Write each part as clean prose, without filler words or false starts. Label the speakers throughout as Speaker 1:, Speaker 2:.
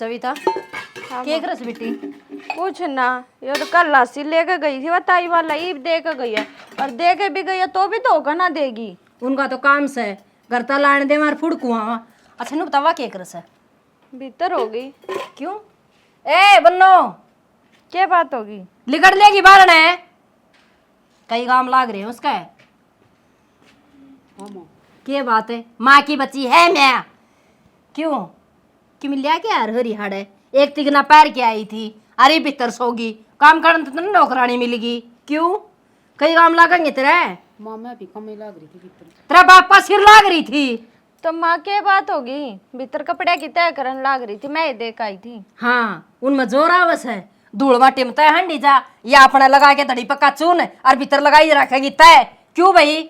Speaker 1: सविता क्या कर रही बेटी?
Speaker 2: कुछ ना, ये तो कल लासी लेके गई थी, ताई वाला ईब दे के गई है, और दे के भी गई है तो भी धोखा ना देगी।
Speaker 1: उनका तो काम से घर ता लाने दे मार फुड़कुआ। अच्छा नु बतावा क्या कर से?
Speaker 2: भीतर होगी।
Speaker 1: क्यों? ए बन्नो,
Speaker 2: क्या बात होगी?
Speaker 1: लिकड़ लेगी बाहर ने, कई काम लाग रहे हैं उसका। क्या बात है? माँ की बच्ची है मैं। क्यों कि मिल लिया क्या हरी हाड़ है? एक तिगना पैर के आई थी, अरे भीतर सोगी, काम करने तो नौकरानी मिलेगी। क्यों कई काम लागेंगे तेरे?
Speaker 3: माँ मैं भी कम ही लाग रही थी भीतर।
Speaker 1: तेरा बाप का सिर लाग रही थी।
Speaker 2: तो माँ क्या बात होगी? भीतर कपड़े की तय करन लाग रही थी, मैं ही देख आई थी।
Speaker 1: हाँ उनमें जोर आवस है, धूल माटी में तय हंडी जा, या अपने लगा के धड़ी पक्का चून और भीतर लगाई रखेगी तय। क्यों भाई?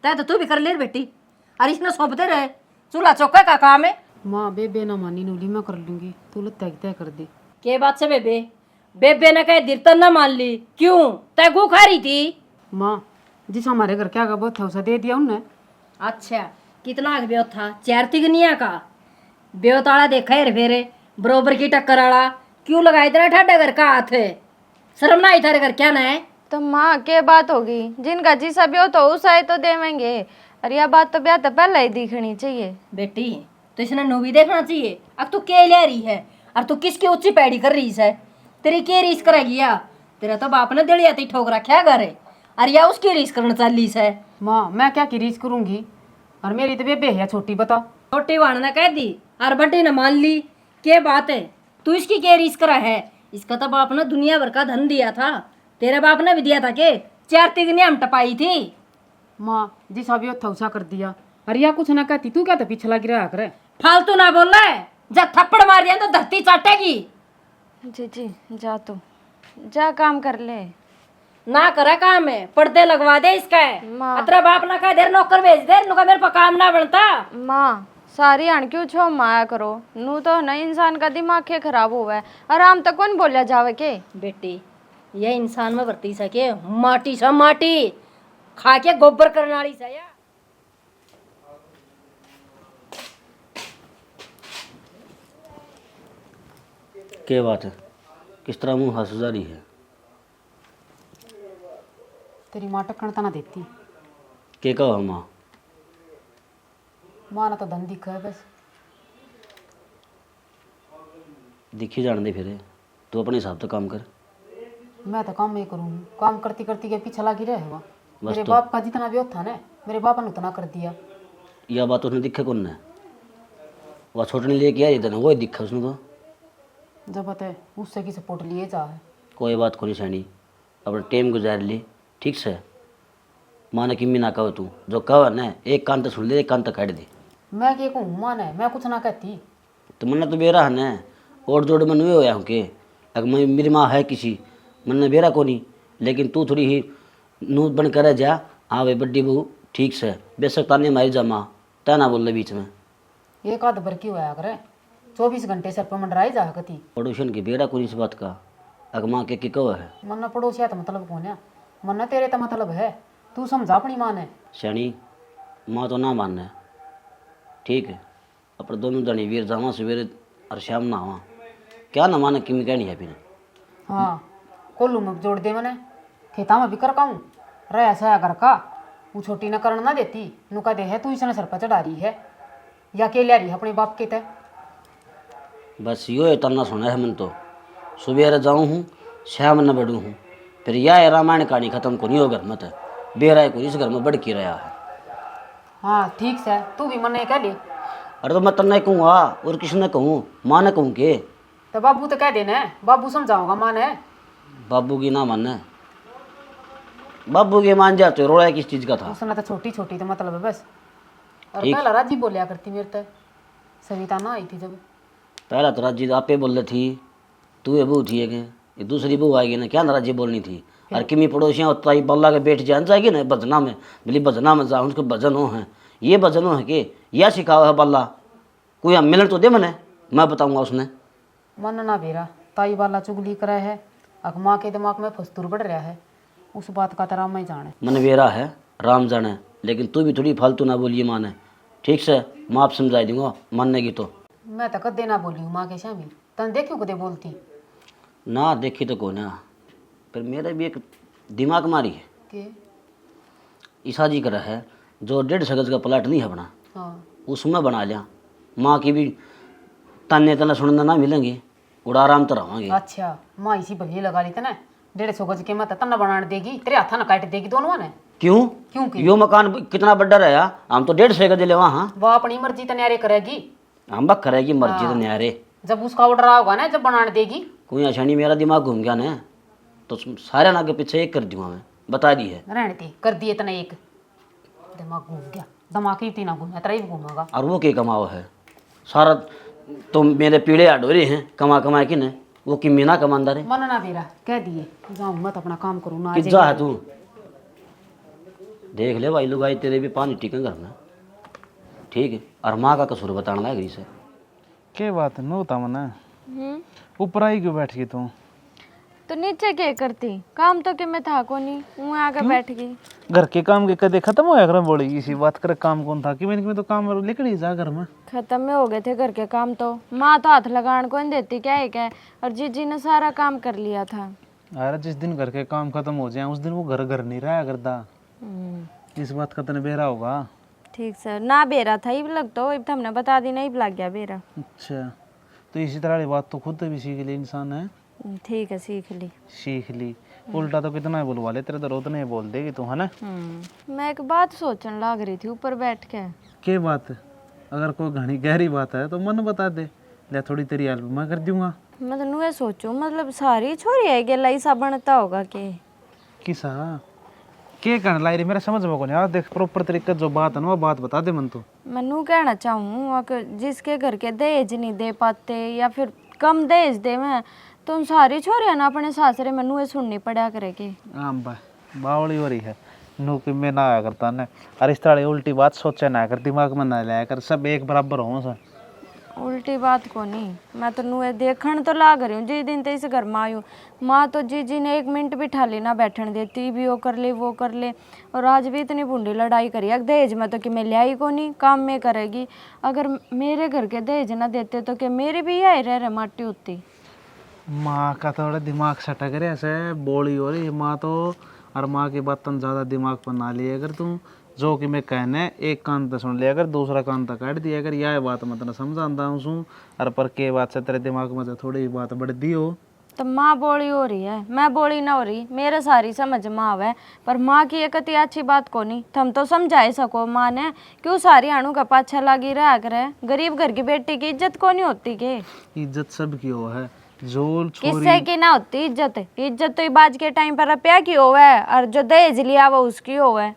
Speaker 1: तय तो तू भी कर ले बेटी, अरे इसने सौंपते रहे, चूल्हा चौका का काम है।
Speaker 3: माँ बेबे ना मानी नूली मैं कर लूंगी, तू लत्ता तय कर दे।
Speaker 1: के बात से बेबे? बेबे ने कहे दिरतन ना मान ली, क्यों तय गु खा रही थी?
Speaker 3: माँ जिस हमारे घर क्या बहुत था उसे दे दिया उनने।
Speaker 1: अच्छा कितना ब्यो था? 4 तिगनिया का ब्यो ताड़ा देखा है फेरे बरोबर की टक्कर वाला। क्यों लगाए इतना ठाडा घर का हाथ है? शर्म ना आई थारे घर क्या ना है?
Speaker 2: तो माँ क्या बात होगी? जिनका जिसा भी हो तो उस आए तो देवेंगे, और यह बात तो ब्याह तो पहले ही दिखनी चाहिए।
Speaker 1: बेटी तो इसने नो भी देखना चाहिए। अब तू के ले रही है और तू किसकी ऊंची पैड़ी कर रही है? तेरी के रीस करेगी या? तेरा तो बाप ने दिलिया ती ठोक रखा घर है, अरे या उसकी रीस करना चाली है।
Speaker 3: माँ मैं क्या की रीस करूंगी, और मेरी तो बेबे है छोटी, बता।
Speaker 1: छोटी वाण ने कह दी और बड्डी ने मान ली। के बात है? तू इसकी के रीस करा है? इसका तो बाप ने दुनिया भर का धन दिया था, तेरे बाप ने भी दिया था के 4 तिगनिया हम टपाई थी।
Speaker 3: माँ जिस अभी था उसा कर दिया, अरे या कुछ ना कहती, तू क्या तो पीछे लगी रहा करे।
Speaker 1: फालतू ना बोल रहा है, जब थप्पड़ मार दिया तो धरती चाटेगी।
Speaker 2: जी जा तू, जा काम कर ले।
Speaker 1: ना करे काम है, पर्दे लगवा दे इसका है।
Speaker 2: माँ।
Speaker 1: अतरा बाप ना कह देर नौकर भेज दे, नुका मेरे पर काम ना बनता।
Speaker 2: माँ सारी आण क्यों छो माया करो, नू तो ना इंसान का दिमाग के खराब हुआ है, आराम तक कौन बोलिया जावे के।
Speaker 1: बेटी ये इंसान में बरती सके माटी सा माटी खा के गोबर करने वाली सा या?
Speaker 4: क्या बात है? किस तरह मुंह हंस जा रही है?
Speaker 3: तेरी माँ टक्कण तना देती।
Speaker 4: के कहो माँ?
Speaker 3: माँ ना तो धन दिखा है बस।
Speaker 4: दिखी जान दे फिर, तू अपने हिसाब से काम कर।
Speaker 3: मैं तो काम नहीं करूँगी, काम करती करती के पीछे लगी रहे हुआ। मेरे
Speaker 4: तो-
Speaker 3: बाप का जितना भी था ना, मेरे बापा ने उतना कर दिया।
Speaker 4: यह बात उसने दिखे कौन ने? वह छोटने लेके आई इधर, वो दिखा उसने तो।
Speaker 3: जब बता उससे की सपोर्ट लिए जा है।
Speaker 4: कोई बात को नहीं सैनी, अपने टाइम गुजार ली, ठीक से। माने किम्मी ना कहो तू, जो कहो ना एक कान तो सुन ले, एक कान तो काट दे।
Speaker 3: मैं क्या कहूँ माँ ने, मैं कुछ ना कहती।
Speaker 4: तो मन्ना तो बेरा है ना, और जोड़ मन हुए होया हूँ के अगर मेरी माँ है किसी मन्ना बेरा को नहीं, लेकिन तू थोड़ी ही नूत बन कर जा। हाँ भाई बड्डी बहू ठीक से, बेशक ताने मारी जा माँ, तय ना बोल ले बीच में।
Speaker 3: एक आध भर की होया करे, 24 घंटे सर पर मंडराई जा कती।
Speaker 4: पड़ोसन की बेरा को नहीं इस बात का, अगर माँ के कहो है।
Speaker 3: मन्ना पड़ोसिया तो मतलब कौन है? मन्ना तेरे तो मतलब है, तू समझा अपनी माँ ने।
Speaker 4: श्याणी माँ तो ना मानना है, ठीक है। अपने दोनों जनी वीर जावा सवेरे और शाम ना आवा, क्या ना माने किमी कहनी है फिर।
Speaker 3: हाँ कोल्लू में जोड़ दे मैंने, खेता में भी कर काऊँ रह सया घर का। वो छोटी न करना ना देती, नुका दे है तू इसने सर पर चढ़ा रही है, या के ले रही है अपने बाप के तय।
Speaker 4: बस यो है तना सुना है मन तो, सुबह जाऊँ हूँ शाम न बढ़ूँ हूँ, फिर यह रामायण कहानी खत्म को नहीं हो घर मत बेरा को इस घर में बढ़ के रहा है।
Speaker 3: हाँ ठीक से, तू भी मन कह दे।
Speaker 4: अरे तो मैं तन्ना कहूँगा और किसी ने कहूँ, माँ ने कहूँ के?
Speaker 3: तो बाबू तो कह देना, बाबू समझाऊंगा माँ ने।
Speaker 4: बाबू की ना मानना, बाबू के मान जाते रोड़ा किस चीज़ का था?
Speaker 3: उसने तो छोटी छोटी तो मतलब है बस। और
Speaker 4: ठीक।
Speaker 3: पहला राजी बोलिया करती मेरे तय, सविता ना आई थी जब।
Speaker 4: पहला तो राजी आपे बोल रही थी, तू ये बहू थी ये दूसरी बहू आएगी ना, क्या नाराजी बोलनी थी? और किमी पड़ोसियाँ होता ही बल्ला के बैठ जान जाएगी ना भजना में, बोली भजना में जा उनके भजन हो हैं, ये भजन हो है कि यह सिखाओ है बल्ला, कोई हम मिलन तो दे मने, मैं बताऊँगा उसने।
Speaker 3: मन ना बेरा ताई वाला चुगली करे है, अख माँ के दिमाग में फस्तूर बढ़ रहा है, उस बात का तरह मैं जाने।
Speaker 4: मन वेरा है राम जाने, लेकिन तू भी थोड़ी फालतू ना बोलिए माने, ठीक से? मैं आप समझा दूंगा मानने की तो।
Speaker 3: मैं तो कदे ना बोली हूँ माँ के सामने, तन देखियो कदे बोलती
Speaker 4: ना देखी तो को ना, पर मेरे भी एक दिमाग मारी है।
Speaker 3: के।
Speaker 4: ईसा जी का है जो 150 गज का प्लाट नहीं है अपना,
Speaker 3: हाँ
Speaker 4: उसमें बना लिया। माँ की भी ताने तना सुनने ना मिलेंगे, उड़ा आराम तो रहोगे।
Speaker 3: अच्छा, माँ इसी भली लगा ली तना 150 गज के मत तना बनाने देगी, तेरे हाथा ना काट देगी दोनों ने।
Speaker 4: क्यों?
Speaker 3: क्यों की?
Speaker 4: यो मकान कितना बड़ा रहा, हम तो 150 गज ले वहाँ।
Speaker 3: वो अपनी मर्जी तैयारी करेगी,
Speaker 4: हम बक करेगी मर्जी तो न्यारे।
Speaker 3: जब उसका ऑर्डर होगा ना जब बनाने देगी।
Speaker 4: कोई अचानी मेरा दिमाग घूम गया ना तो सारे ना के पीछे एक कर दूंगा मैं, बता दी है।
Speaker 3: रहने दे, कर दिए तना एक, दिमाग घूम गया, दिमाग ही तीना घूमा तेरा ही घूमेगा।
Speaker 4: और वो के कमाओ है सारा, तो मेरे पीढ़े अडोरे हैं कमा कमा के न, वो कि मीना कमांदा रे।
Speaker 3: मन ना बेरा कह दिए जाऊँ मत अपना काम करूँ ना।
Speaker 4: किज्जा है तू, देख ले भाई लुगाई तेरे भी पानी टिकन घर में, ठीक है। और माँ का कसूर बताना लग रही से।
Speaker 5: के बात है नो तमना, ऊपर आई क्यों बैठ गई तू?
Speaker 2: तो नीचे क्या करती, काम तो कि मैं था को नहीं, मैं आके बैठ गई।
Speaker 5: घर के काम के कदे खत्म होया कर बोली इसी बात कर, काम कौन था कि मैंने तो काम निकली जा घर में।
Speaker 2: खत्म में हो गए थे घर के काम तो, माँ तो हाथ लगाने को नहीं देती क्या है क्या, और जीजी ने सारा काम कर लिया था।
Speaker 5: अरे जिस दिन घर के काम खत्म हो जाए उस दिन वो घर घर नहीं रहा करता, इस बात का तने बेरा होगा।
Speaker 2: ठीक सर, ना बेरा था इब लग तो, इब तो हमने बता दी ना, इब लग गया बेरा।
Speaker 5: अच्छा, तो इसी तरह की बात तो खुद भी सीख ली इंसान है।
Speaker 2: ठीक है सीख ली।
Speaker 5: सीख ली, उल्टा तो कितना ही बोलवा ले, तेरे तो रोत नहीं बोल देगी तू है ना।
Speaker 2: मैं एक बात सोचने लग रही थी ऊपर बैठ के।
Speaker 5: के बात? अगर कोई घनी गहरी बात है तो मन बता दे, ले थोड़ी तेरी हेल्प मैं कर दूंगा।
Speaker 2: मैं तो ये सोचूं, मतलब सारी छोरी है गेला ऐसा बनता होगा के
Speaker 5: किसा के कहने लाई रही, मेरा समझ में को नहीं यार। देख प्रॉपर तरीके जो बात है ना वो बात बता दे मन तो।
Speaker 2: मैं कहना चाहूँ अगर जिसके घर के दहेज नहीं दे पाते या फिर कम दहेज दे मैं, तो उन सारी छोरियां ना अपने सासरे मनु ये सुननी पड़ा करेगी।
Speaker 5: बा बावली हो रही है नू कि मैं ना आया करता ने, अरे इस तरह उल्टी बात सोचे ना कर, दिमाग में ना लाया कर, सब एक बराबर हो सर।
Speaker 2: उल्टी बात को नहीं, मैं तो नुए देखण तो लाग रही हूँ जिस दिन ते इस घर में आई हूँ। माँ तो जीजी ने 1 मिनट भी ठाली ना बैठन देती, भी वो कर ले वो कर ले, और आज भी इतनी बूढ़ी लड़ाई करी। अब दहेज में तो कि मैं लाई को नहीं, काम में करेगी। अगर मेरे घर के दहेज ना देते तो कि मेरी भी यही रह माटी होती।
Speaker 5: माँ का थोड़ा दिमाग सटक रहा ऐसे बोली हो रही माँ तो, और माँ की बात तन ज़्यादा दिमाग पर ना लिए अगर तू, जो कि मैं कहने एक कान तक सुन लिया अगर, दूसरा कान तक काट दिया अगर, यह बात मतलब समझाता हूँ और पर के बात से तेरे दिमाग में थोड़ी बात बढ़ दी हो।
Speaker 2: तो माँ बोली हो रही है, मैं बोली ना हो रही, मेरे सारी समझ माँ है, पर माँ की एक अति अच्छी बात को नहीं। तुम तो समझाए सको माँ ने, क्यों सारी आणु का पाछा लगी रहा करे, गरीब घर की बेटी की इज्जत को नहीं होती के?
Speaker 5: इज्जत सब की हो है, जो
Speaker 2: किससे की ना होती इज्जत? इज्जत तो बाज के टाइम पर रुपया की हो है, और जो दहेज लिया वो उसकी हो है।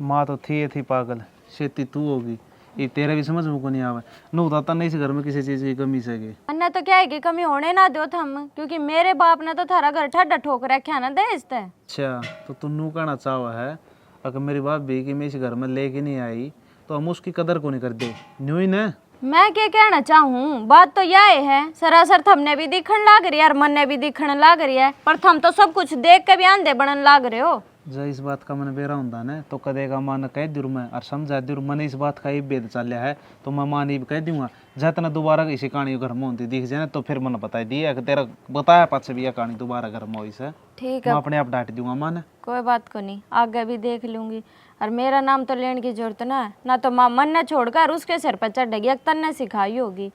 Speaker 5: माँ तो थी पागल, शेती तू होगी, ये तेरे भी समझ में को नहीं आवे। नू बताता नहीं इस घर में किसी चीज की कमी सके।
Speaker 2: अन्ना तो क्या है कि कमी होने ना दो थम, क्योंकि मेरे बाप ने तो थारा घर ठड्डा ठोक रखा ना दहेज ते।
Speaker 5: अच्छा, तो तू नू कहना चाहवा है अगर मेरी बाप भी कि मैं इस घर में लेके नहीं आई तो हम उसकी कदर को नहीं कर दे, न्यू ही ना।
Speaker 2: मैं क्या कहना चाहूँ, बात तो यह है सरासर थमने भी दिखण लाग रही है और मन ने भी दिखण लाग रही है, पर थम तो सब कुछ देख के भी आंधे बनन लाग रहे हो।
Speaker 5: जब इस बात का मन बेरा होता ना तो कदेगा मान कह दूर मैं और समझा दूर मन इस बात का ही भेद चल है तो मैं मान भी कह दूंगा। जतना दोबारा इसी कहानी घर में होती दिख जाए तो फिर मन बता दिया कि तेरा बताया पास भी यह कहानी दोबारा घर में हुई से,
Speaker 2: ठीक
Speaker 5: मैं
Speaker 2: है,
Speaker 5: अपने आप डांट दूंगा मान।
Speaker 2: कोई बात को नहीं, आगे भी देख लूंगी। और मेरा नाम तो लेने की जरूरत ना है, ना तो माँ मन ने छोड़कर उसके सिर पर चढ़ेगी, एक तन ने सिखाई होगी।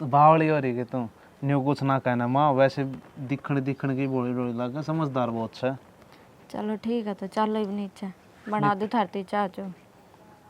Speaker 5: बावली हो रही कि तू न्यू कुछ ना कहना माँ, वैसे दिखण की बोली बोली लग समझदार बहुत है।
Speaker 2: चलो ठीक है, तो चलो ही नीचे बना दो थारती चाह चो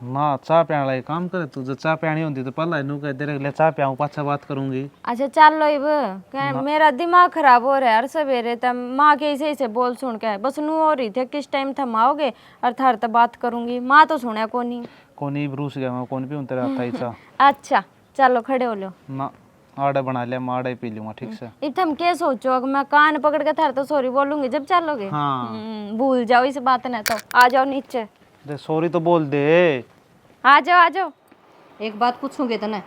Speaker 5: ना चाह पियाने लायक काम करे तू, जो चाह पियानी होती तो पहला नू कह दे ले चाह पियाऊं पाछा बात करूंगी।
Speaker 2: अच्छा चलो इब मेरा दिमाग खराब हो रहा है यार सवेरे तक माँ के ऐसे बोल सुन के, बस नू हो रही थी किस टाइम थम आओगे और थार तक बात करूंगी। माँ तो सुने को नहीं,
Speaker 5: कोनी ब्रूस गया मैं कौन भी तेरे हाथ ही चाह।
Speaker 2: अच्छा चलो खड़े हो लो
Speaker 5: ना, आड़ा बना लिया मैं आड़ा ही पी लूंगा ठीक से।
Speaker 2: इब तुम क्या सोचो, अगर मैं कान पकड़ के थार तो सॉरी बोलूंगी जब चलोगे?
Speaker 5: हाँ
Speaker 2: भूल जाओ इस बात ने, तो आ जाओ नीचे,
Speaker 5: दे सॉरी तो बोल दे।
Speaker 2: आ जाओ आ जाओ।
Speaker 1: एक बात पूछूंगे तने,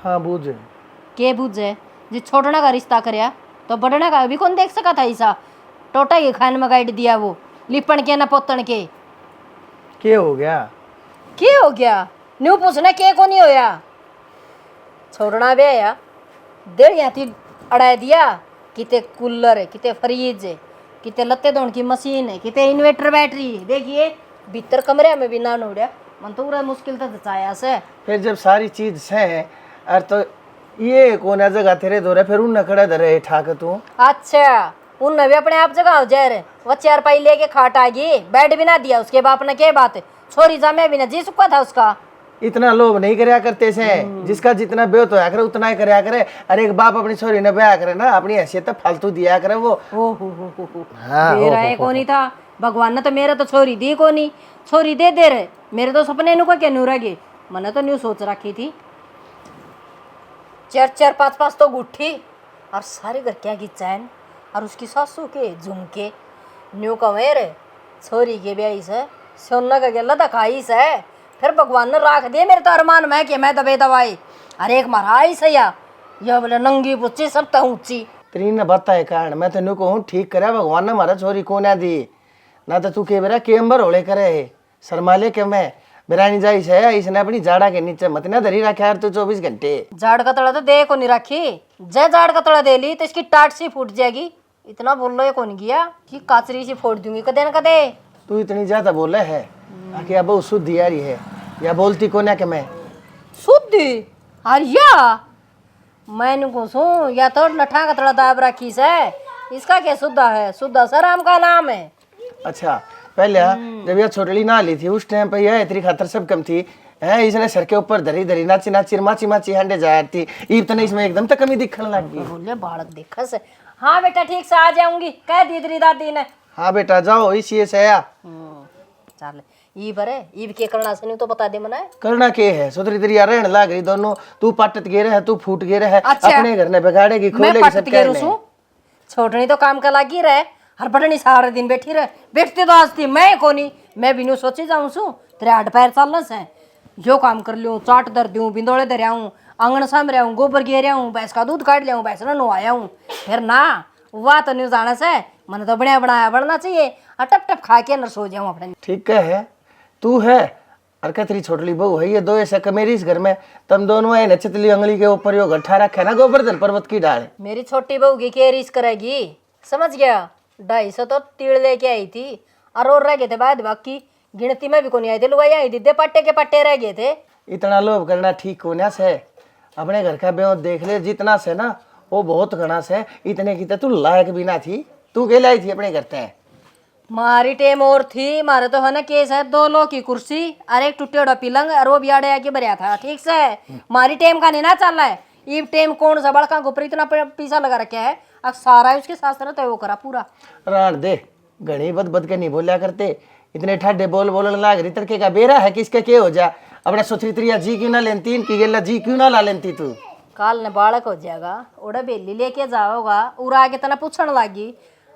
Speaker 5: हाँ बूझे
Speaker 1: के बुझे जी छोटना का रिश्ता करया तो बड़ना का भी कौन देख सका था ऐसा? टोटा के खान में गाइड दिया वो लिपण के ना पोतन के
Speaker 6: हो गया?
Speaker 1: हो गया न्यू पूछना के को नहीं होया? छोड़ना भी है या देर यहाँ थी अड़ा दिया किते कूलर है, किते फ्रिज है, किते लत्ते धोने की मशीन है, किते इन्वर्टर बैटरी है। देखिए भीतर कमरे में भी ना नोड़िया मन तो पूरा मुश्किल था जचाया से।
Speaker 6: फिर जब सारी चीज है और तो ये कोना जगह तेरे दो रहे फिर उन खड़ा धरे ठाक तू।
Speaker 1: अच्छा उनने भी अपने आप जगह हो जाए रे, वो चार पाई लेके खाट आ गई, बेड भी ना दिया उसके बाप ने, क्या बात है छोरी जामे भी ना जी सुखा था उसका।
Speaker 6: इतना लोभ नहीं करया करते से, जिसका जितना ब्योत होया करे उतना ही करया करे। अरे एक बाप अपनी छोरी ने ब्याह करे ना, अपनी हैसियत फालतू दिया करे वो।
Speaker 1: ओ हो मेरा है कोनी था, भगवान ने तो मेरे तो छोरी दी कोनी, छोरी दे दे रहे मेरे तो सपने नु को क्या नू रगे। मैंने तो न्यू सोच रखी थी 4-4 5-5 तो गुट्ठी और सारे घर क्या की चैन और उसकी सासू के झुमके न्यू कमे रे छोरी के ब्याई से सोना का गला दिखाई से। फिर भगवान ने राख दिए मेरे तो अरमान में कि मैं दबे दवाई। अरे एक महाराज सैया यह बोले नंगी पुच्ची सब तो ऊंची
Speaker 6: तेरी ने बताए कारण मैं तेन कहूँ ठीक करे भगवान ने हमारा छोरी कोना दी ना तो तू के बेरा केम्बर होले करे शर्माले के मैं बिरानी जाई से इसने अपनी जाड़ा के नीचे मत ना धरी रखा यार तू 24 घंटे।
Speaker 1: जाड़ का तड़ा तो दे को नहीं रखी, जय जाड़ का तड़ा दे ली तो इसकी टाट सी फूट जाएगी। इतना बोल लो कौन गया कि काचरी सी फोड़ दूंगी कदे न कदे।
Speaker 6: तू इतनी ज्यादा बोले है क्या बहुत शुद्ध यारी है या बोलती को ना कि मैं
Speaker 1: शुद्धि अरिया मैंने को सो या तो लठा का तड़ा दाब रखी से, इसका क्या शुद्धा है, शुद्धा सराम का नाम है।
Speaker 6: अच्छा पहले जब यह छोटली ना ली थी उस टाइम पे यह इतनी खातर सब कम थी है, इसने सर के ऊपर धरी धरी नाची नाची माची माची हंडे जा थी इतने इसमें एकदम तक कमी दिखने लग गई।
Speaker 1: बोले बालक देखा से हाँ बेटा ठीक से आ जाऊंगी कह दी तेरी दादी ने।
Speaker 6: हाँ बेटा जाओ इसी से आया
Speaker 1: चल ईब रे ईब के करना से नहीं तो बता दे मना
Speaker 6: करना के है सुधरी तेरी यार रहने लग रही दोनों तू पटत गे रहे तू फूट गे रहे
Speaker 1: अच्छा।
Speaker 6: अपने घर ने बिगाड़ेगी
Speaker 1: मैं
Speaker 6: खोलेगी सब
Speaker 1: पटत गेरू
Speaker 6: कहने।
Speaker 1: सू छोटनी तो काम का लागी रहे हर बटनी सारा दिन बैठी रहे बैठती तो आज थी मैं कोनी मैं बिनु सोचे जाऊं सू तेरे हाथ पैर चलना से जो काम कर लूँ चाट धर दूँ बिंदोड़े धर आऊँ आंगन साम रहा हूँ गोबर घेर हूँ भैंस का दूध काट लिया हूँ भैंस ने नहाया हूँ फिर ना वाह तो नहीं जाना से मैंने तो बढ़िया बनाया बढ़ना चाहिए और टप टप खा के न सो जाऊँ अपने।
Speaker 6: ठीक है तू है और क्या तेरी छोटली बहू है ये दो ऐसा मेरी इस घर में तुम दोनों है नचतली अंगली के ऊपर यो गट्ठा रखा है ना गोवर्धन पर्वत की डाल।
Speaker 1: मेरी छोटी बहू की क्या रीस करेगी समझ गया 250 तो तीड़ लेके आई थी और रह गए थे बाद बाकी गिनती में भी को नहीं आई थी लुगाई आई थी पट्टे के पट्टे रह गए थे।
Speaker 6: इतना लोभ करना ठीक होना से अपने घर का ब्याह देख ले जितना से ना वो बहुत घना से इतने की तू लायक भी ना थी तू के लाई थी अपने घर पे।
Speaker 1: मारी टेम और थी मारे तो है ना केस है 2 लोग की कुर्सी और एक टूटे उड़ा पिलंग और वो बियाड़े आके भरिया था ठीक से मारी टेम का नहीं ना चल रहा है ये टेम कौन सा बड़का ऊपर इतना पीसा लगा रखा है अब सारा उसके साथ तरह तो वो करा पूरा
Speaker 6: रान दे घनी बद बद के नहीं बोलिया करते इतने ठाडे बोल बोलने लाग रही तड़के का बेरा है किसके के हो जा अपना सुथरी त्रिया जी क्यों ना लेती इनकी गेला जी क्यों ना ला लेती तू
Speaker 1: काल ने बालक हो जाएगा ओड़ा बेली लेके जाओगा उरा आगे तना पूछने लगी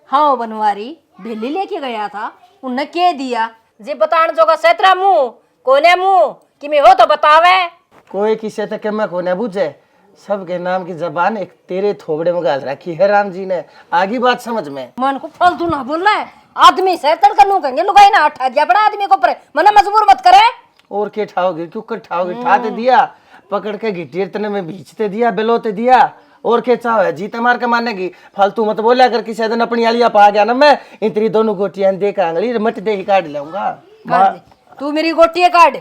Speaker 1: हाँ बनवारी बेली लेके गया था उनने के दिया जी बताने जोगा सेतरा मुंह कोने मुंह कि मैं हो तो बतावे
Speaker 6: कोई किसे तक मैं को न बुझे सबके नाम की जबान एक तेरे थोबड़े में गाल रखी है राम जी ने आगे बात समझ में
Speaker 1: मन को फालतू ना बोल रहा है आदमी से तड़का नू कहेंगे लुगाई ना हटा दिया बड़ा आदमी को पर मना मजबूर मत करे
Speaker 6: और के ठाओगे क्यों कर ठाओगे ठाते दिया पकड़ के गिट्टी तने में बीचते दिया बेलोते दिया और के चाहो है जीते मार के मानेगी फालतू मत बोला कर किसी दिन अपनी आलिया पा गया ना मैं इन तेरी दोनों गोटियां दे के आंगली मट दे ही काट लूंगा
Speaker 1: तू मेरी गोटी काट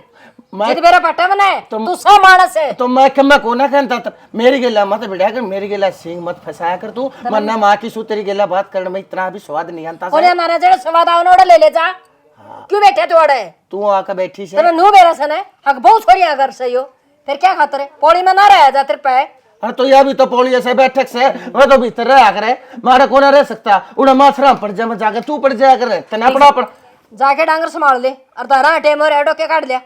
Speaker 6: मैं
Speaker 1: जित मेरा पट्टा बनाए तू सा मानस है
Speaker 6: तो मैं कम को ना कहता था मेरी गेला मत बिड़ा कर मेरी गेला सिंह मत फंसाया कर तू मन्ना माँ की सू तेरी गेला बात करने में इतना भी स्वाद नहीं आता
Speaker 1: ओले माने जड़े स्वाद आवनो ओडे ले ले जा क्यों बैठे तू ओडे
Speaker 6: तू आकर बैठी से
Speaker 1: तेरे नु बेरा सने हक बहुत छोरी अगर सही हो फिर क्या खातर है पौड़ी में ना रह जा तेरे पे
Speaker 6: अरे तो यह भी तो पौड़ी ऐसे बैठक से मैं तो भीतर रहा करे मारा को ना रह सकता उड़ा माथरा पड़ जा मैं जाकर तू पड़ जाया करे तना पड़ा पड़
Speaker 1: जाके डांगर संभाल ले और तारा टेम और एडो के काट लिया